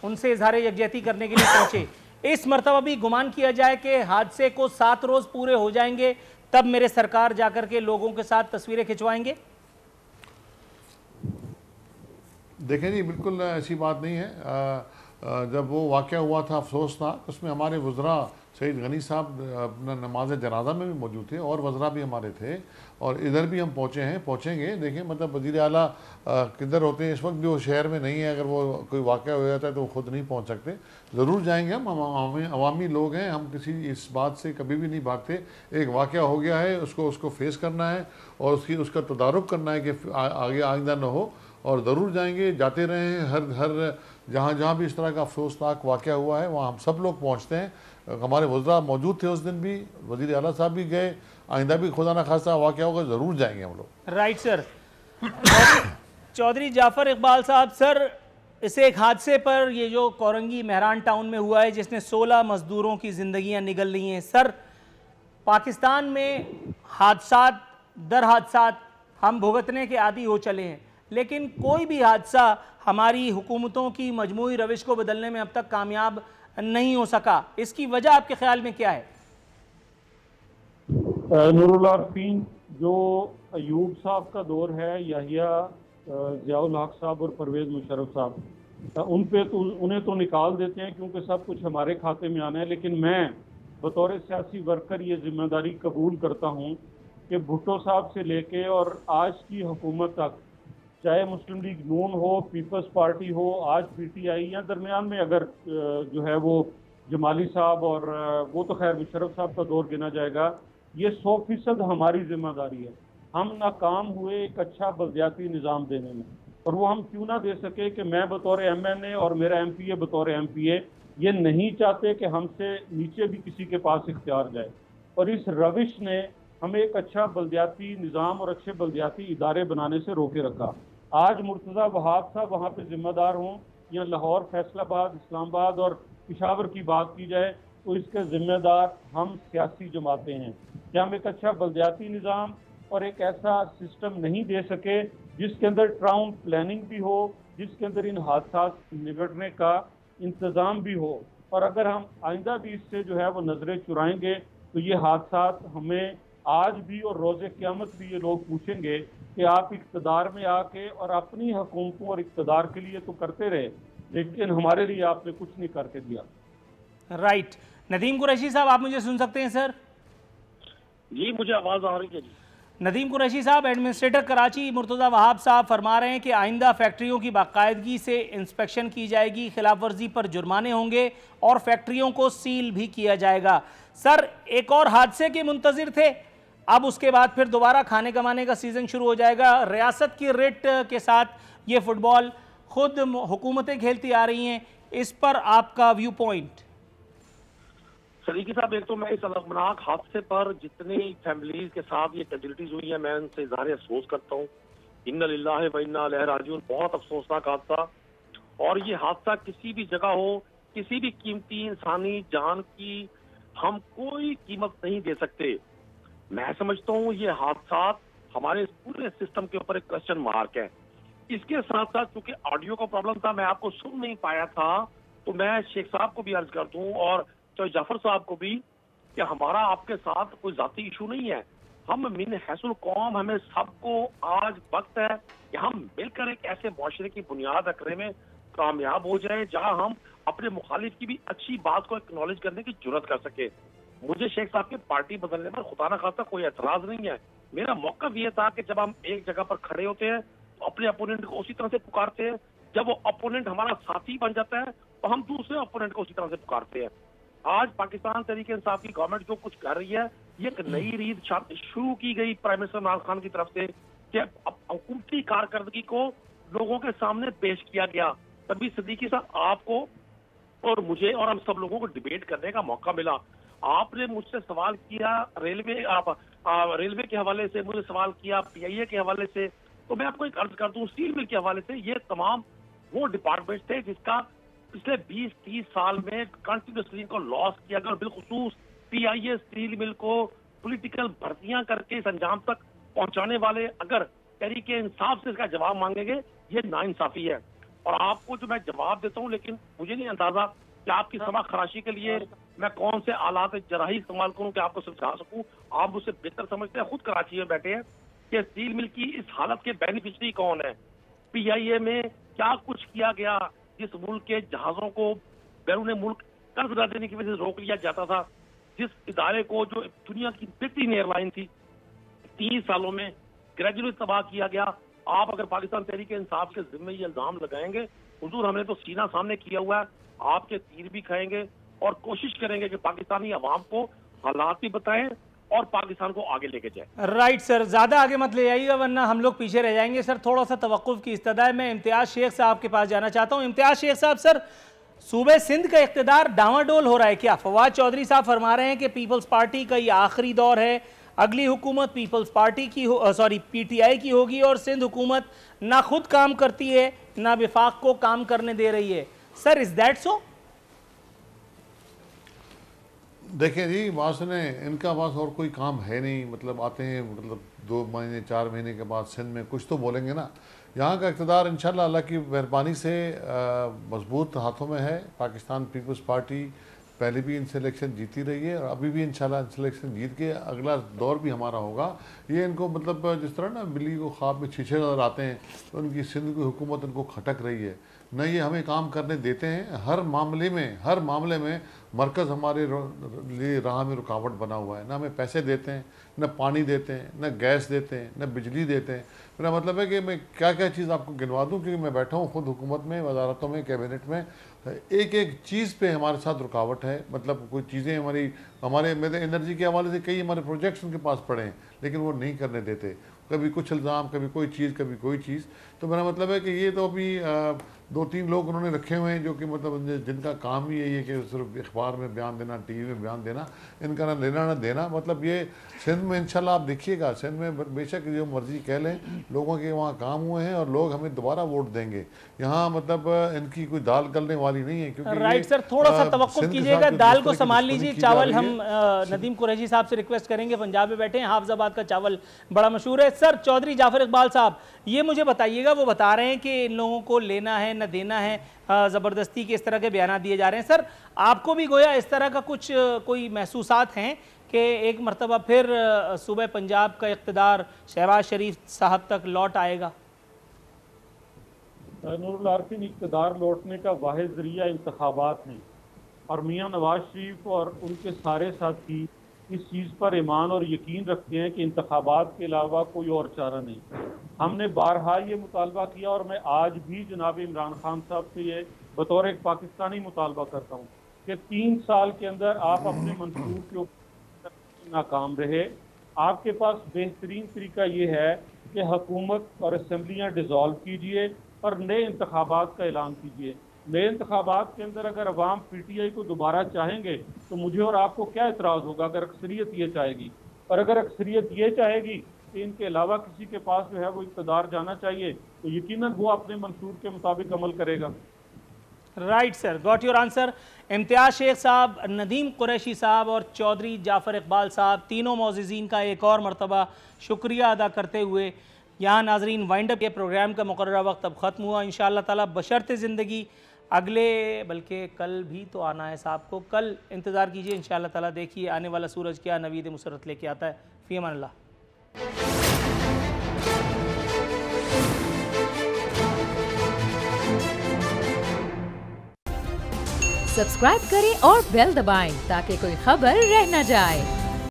उनसे इजहार यकजहती करने के लिए पहुंचे। इस मरतबा भी गुमान किया जाए कि हादसे को 7 रोज पूरे हो जाएंगे तब मेरे सरकार जाकर के लोगों के साथ तस्वीरें खिंचवाएंगे। देखें जी, बिल्कुल ऐसी बात नहीं है। जब वो वाक़या हुआ था अफसोसनाक, उसमें हमारे वज़रा सईद गनी साहब अपना नमाज जनाजा में भी मौजूद थे और वज़रा भी हमारे थे और इधर भी हम पहुँचेंगे। देखें मतलब वज़ीर आला किधर होते हैं इस वक्त भी, वो शहर में नहीं है। अगर वो कोई वाक़या हो जाता है तो वो ख़ुद नहीं पहुँच सकते। ज़रूर जाएंगे हम अवामी लोग हैं, हम किसी इस बात से कभी भी नहीं भागते। एक वाक़या हो गया है, उसको फेस करना है और उसका तदारुक करना है कि आगे आइंदा न हो। और ज़रूर जाएंगे, जाते रहे हैं। हर जहाँ भी इस तरह का अफसोसनाक वाक़या हुआ है वहाँ हम सब लोग पहुँचते हैं। हमारे वज़रा मौजूद थे उस दिन भी, वज़ीर आला साहब भी गए। आइंदा भी खुदा ना खासा वाक़या होगा, ज़रूर जाएंगे हम लोग। Right sir. Chaudhary Jafar Iqbal sahab, sir इस एक हादसे पर, ये जो कोरंगी मेहरान टाउन में हुआ है जिसने 16 मजदूरों की ज़िंदगियाँ निगल ली हैं, सर पाकिस्तान में हादसात दर हादसात हम भुगतने के आदी हो चले हैं, लेकिन कोई भी हादसा हमारी हुकूमतों की मजमूई रविश को बदलने में अब तक कामयाब नहीं हो सका, इसकी वजह आपके ख्याल में क्या है? नूरुल आरफीन, जो अयूब साहब का दौर है, याहिया ज़ियाउल हक साहब और परवेज़ मुशर्रफ साहब, उन पे तो उन्हें तो निकाल देते हैं क्योंकि सब कुछ हमारे खाते में आना है। लेकिन मैं बतौर सियासी वर्कर ये जिम्मेदारी कबूल करता हूँ कि भुट्टो साहब से लेके और आज की हुकूमत तक, चाहे मुस्लिम लीग नून हो, पीपल्स पार्टी हो, आज PTI, या दरमियान में अगर जो है वो जमाली साहब और वो तो खैर मुशर्रफ साहब का दौर गिना जाएगा, ये 100% हमारी जिम्मेदारी है। हम नाकाम हुए एक अच्छा बल्दियाती निज़ाम देने में, और वो हम क्यों ना दे सके कि मैं बतौर MNA और मेरा MPA बतौर MPA ये नहीं चाहते कि हमसे नीचे भी किसी के पास इख्तियार जाए। और इस रविश ने हमें एक अच्छा बल्दियाती निज़ाम और अच्छे बल्दियाती इदारे बनाने से रोके रखा। आज मुर्तज़ा वहाब साहब वहाँ पे जिम्मेदार हों, या लाहौर, फैसलाबाद, इस्लामाबाद और पेशावर की बात की जाए, तो इसके ज़िम्मेदार हम सियासी जमातें हैं कि हम एक अच्छा बल्दियाती निज़ाम और एक ऐसा सिस्टम नहीं दे सके जिसके अंदर टाउन प्लानिंग भी हो, जिसके अंदर इन हादसा निपटने का इंतज़ाम भी हो। और अगर हम आइंदा भी इससे जो है वो नज़रें चुराएंगे तो ये हादसा हमें आज भी और रोज़े क़यामत भी ये लोग पूछेंगे कि आप इक़्तिदार में आके और अपनी हुकूमतों और इक़्तिदार के लिए तो करते रहे, लेकिन हमारे लिए आपने कुछ नहीं करके दिया। राइट। नदीम कुरैशी साहब, आप मुझे सुन सकते हैं सर? जी, मुझे आवाज़ आ रही है जी। नदीम कुरैशी साहब, एडमिनिस्ट्रेटर कराची मुर्तज़ा वहाब साहब फरमा रहे हैं कि आइंदा फैक्ट्रियों की बाकायदगी से इंस्पेक्शन की जाएगी, खिलाफ वर्जी पर जुर्माने होंगे और फैक्ट्रियों को सील भी किया जाएगा। सर, एक और हादसे के मुंतज़िर थे, अब उसके बाद फिर दोबारा खाने कमाने का सीज़न शुरू हो जाएगा। रियासत की रेट के साथ ये फुटबॉल खुद हुकूमतें खेलती आ रही हैं, इस पर आपका व्यू पॉइंट? सलीकी साहब, एक तो मैं इस अलगनाक हादसे पर जितनी फैमिलीज के साथ ये कैजुअलिटीज हुई है, मैं उनसे इज़हार अफसोस करता हूँ। इन्ना लिल्लाहि व इन्ना इलैहि राजिऊन। बहुत अफसोसनाक हादसा, और ये हादसा किसी भी जगह हो, किसी भी कीमती इंसानी जान की हम कोई कीमत नहीं दे सकते। मैं समझता हूँ ये हादसा हमारे पूरे सिस्टम के ऊपर एक क्वेश्चन मार्क है। इसके साथ साथ चूंकि ऑडियो का प्रॉब्लम था, मैं आपको सुन नहीं पाया था, तो मैं शेख साहब को भी अर्ज कर दूं और चाहे जाफर साहब को भी कि हमारा आपके साथ कोई जाती इशू नहीं है। हम मिन हैसुल कौम, हमें सबको आज वक्त है कि हम मिलकर एक ऐसे मुआशरे की बुनियाद रखने में कामयाब हो जाए जहां हम अपने मुखालिफ की भी अच्छी बात को एक्नॉलेज करने की जुर्रत कर सके। मुझे शेख साहब के पार्टी बदलने पर खुदा ना खास्ता कोई एतराज नहीं है। मेरा मौक़िफ़ ये था कि जब हम एक जगह पर खड़े होते हैं तो अपने अपोनेंट को उसी तरह से पुकारते हैं, जब वो अपोनेंट हमारा साथी बन जाता है तो हम दूसरे अपोनेंट को उसी तरह से पुकारते हैं। आज पाकिस्तान तहरीक इंसाफ की गवर्नमेंट जो कुछ कर रही है, ये एक नई रीत शुरू की गई प्राइम मिनिस्टर इमरान खान की तरफ से कि हुकूमती कारकर्दगी को लोगों के सामने पेश किया गया। तभी सिद्दीकी साहब, आपको और मुझे और हम सब लोगों को डिबेट करने का मौका मिला। आपने मुझसे सवाल किया रेलवे के हवाले से, मुझे सवाल किया PIA के हवाले से, तो मैं आपको एक अर्ज कर दूं, स्टील मिल के हवाले से, ये तमाम वो डिपार्टमेंट थे जिसका पिछले 20-30 साल में कंटिन्यूसली इनको लॉस किया गया, और बिलखुसूस PIA स्टील मिल को पॉलिटिकल भर्तियां करके इस अंजाम तक पहुंचाने वाले अगर तहरीक इंसाफ से इसका जवाब मांगेंगे, ये नाइंसाफी है। और आपको जो मैं जवाब देता हूं, लेकिन मुझे नहीं अंदाजा कि आपकी समा खराशी के लिए मैं कौन से आलात जराही इस्तेमाल करूं कि आपको समझा सकूं। आप मुझसे बेहतर समझते हैं, खुद कराची में बैठे हैं, कि स्टील मिल की इस हालत के बेनिफिशरी कौन है। PIA में क्या कुछ किया गया जिस मुल्क के जहाजों को बैरून मुल्क कर्ज न देने की वजह से रोक लिया जाता था, जिस इदारे को जो दुनिया की बेहतरीन एयरलाइन थी 30 सालों में ग्रेजुअली तबाह किया गया। आप अगर पाकिस्तान तहरीक इंसाफ के जिम्मे ये इल्जाम लगाएंगे, हुजूर हमने तो सीना सामने किया हुआ है, आपके तीर भी खाएंगे और कोशिश करेंगे कि पाकिस्तानी अवाम को हालात भी बताएं और पाकिस्तान को आगे लेके जाए। राइट सर, ज़्यादा आगे मत ले जाइएगा वरना हम लोग पीछे रह जाएंगे। सर, थोड़ा सा तवक्कुफ की इस्तदा है। मैं इम्तियाज शेख साहब के पास जाना चाहता हूँ। इम्तियाज शेख साहब, सर, सूबे सिंध का इख्तिदार डावाडोल हो रहा है क्या? फवाद चौधरी साहब फरमा रहे हैं कि पीपल्स पार्टी का ये आखिरी दौर है, अगली हुकूमत पीपल्स पार्टी की PTI की होगी, और सिंध हुकूमत ना खुद काम करती है ना विफाक को काम करने दे रही है। Sir, is that so? देखिए जी, वहाँ से ने इनका पास और कोई काम है नहीं, मतलब आते हैं, मतलब 2 महीने 4 महीने के बाद सिंध में कुछ तो बोलेंगे ना। यहाँ का इक़्तिदार इंशाल्लाह अल्लाह की मेहरबानी से मजबूत हाथों में है। पाकिस्तान पीपल्स पार्टी पहले भी इनसे इलेक्शन जीती रही है और अभी भी इंशाल्लाह इलेक्शन जीत के अगला दौर भी हमारा होगा। ये इनको मतलब जिस तरह ना बिल्ली को ख्वाब में शीशे नजर आते हैं, तो उनकी सिंध की हुकूमत उनको खटक रही है, न ये हमें काम करने देते हैं। हर मामले में मरकज़ हमारे लिए राह में रुकावट बना हुआ है। न हमें पैसे देते हैं, न पानी देते हैं, न गैस देते हैं, न बिजली देते हैं। मेरा मतलब है कि मैं क्या क्या चीज़ आपको गिनवा दूँ, क्योंकि मैं बैठा हूँ खुद हुकूमत में, वजारतों में, कैबिनेट में, एक एक चीज़ पे हमारे साथ रुकावट है। मतलब कोई चीज़ें हमारे मेरे एनर्जी के हवाले से कई हमारे प्रोजेक्ट्स उनके पास पड़े हैं, लेकिन वो नहीं करने देते। कभी कुछ इल्ज़ाम, कभी कोई चीज़, कभी कोई चीज़। तो मेरा मतलब है कि ये तो अभी 2-3 लोग उन्होंने रखे हुए हैं जो कि मतलब जिनका काम ही यही है कि सिर्फ अखबार में बयान देना, टीवी में बयान देना, इनका ना लेना ना देना। मतलब ये सिंध में इंशाल्लाह आप देखिएगा, सिंध में बेशक जो मर्जी कह लें, लोगों के वहाँ काम हुए हैं और लोग हमें दोबारा वोट देंगे। यहाँ मतलब इनकी कोई दाल गलने वाली नहीं है, क्योंकि राइट सर, थोड़ा सा तवक्कुफ कीजिएगा, दाल को संभाल लीजिए। चावल हम नदीम कुरैशी साहब से रिक्वेस्ट करेंगे, पंजाब में बैठे हैं, हाफिजाबाद का चावल बड़ा मशहूर है। सर चौधरी जाफर इकबाल साहब, ये मुझे बताइएगा, वो बता रहे हैं कि इन लोगों को लेना है न देना है, ज़बरदस्ती के इस तरह के बयान दिए जा रहे हैं। सर आपको भी गोया इस तरह का कुछ कोई महसूसात हैं कि एक मरतबा फिर सूबे पंजाब का इक़्तिदार शहबाज शरीफ साहब तक लौट आएगा? नूरुल आरफीन, इक़्तिदार लौटने का वाहिद ज़रिया इंतखाबात हैं और मियाँ नवाज शरीफ और उनके सारे साथी इस चीज़ पर ईमान और यकीन रखते हैं कि इंतखाबात के अलावा कोई और चारा नहीं। हमने बारहा ये मुतालबा किया और मैं आज भी जनाब इमरान खान साहब से ये बतौर एक पाकिस्तानी मुतालबा करता हूँ कि 3 साल के अंदर आप अपने मंसूर के ऊपर नाकाम रहे। आपके पास बेहतरीन तरीका ये है कि हुकूमत और असम्बलियाँ डिज़ोल्व कीजिए और नए इंतखाबात का ऐलान कीजिए। नए इंतखाबात के अंदर अगर अवाम PTI को दोबारा चाहेंगे तो मुझे और आपको क्या एतराज़ होगा अगर अक्सरियत ये चाहेगी। और अगर अक्सरियत ये चाहेगी कि इनके अलावा किसी के पास जो है वो इक़्तिदार जाना चाहिए, तो यकीनन वो अपने मंसूर के मुताबिक अमल करेगा। Right sir, got your answer. Imtiaz Sheikh sahab, Nadeem Qureshi साहब और चौधरी जाफ़र इकबाल साहब, तीनों मौज़िज़ीन का एक और मरतबा शुक्रिया अदा करते हुए यहाँ नाजरीन वाइंड अप, ये प्रोग्राम का मुकर्ररा वक्त अब ख़त्म हुआ। इंशाअल्लाह ताला बशर्ते ज़िंदगी अगले, बल्कि कल भी तो आना है साहब को, कल इंतज़ार कीजिए इंशाअल्लाह ताला। देखिए आने वाला सूरज क्या नवीद मुसरत लेके आता है। फ़ी अमान अल्लाह। सब्सक्राइब करें और बेल दबाएं ताकि कोई खबर रह न जाए।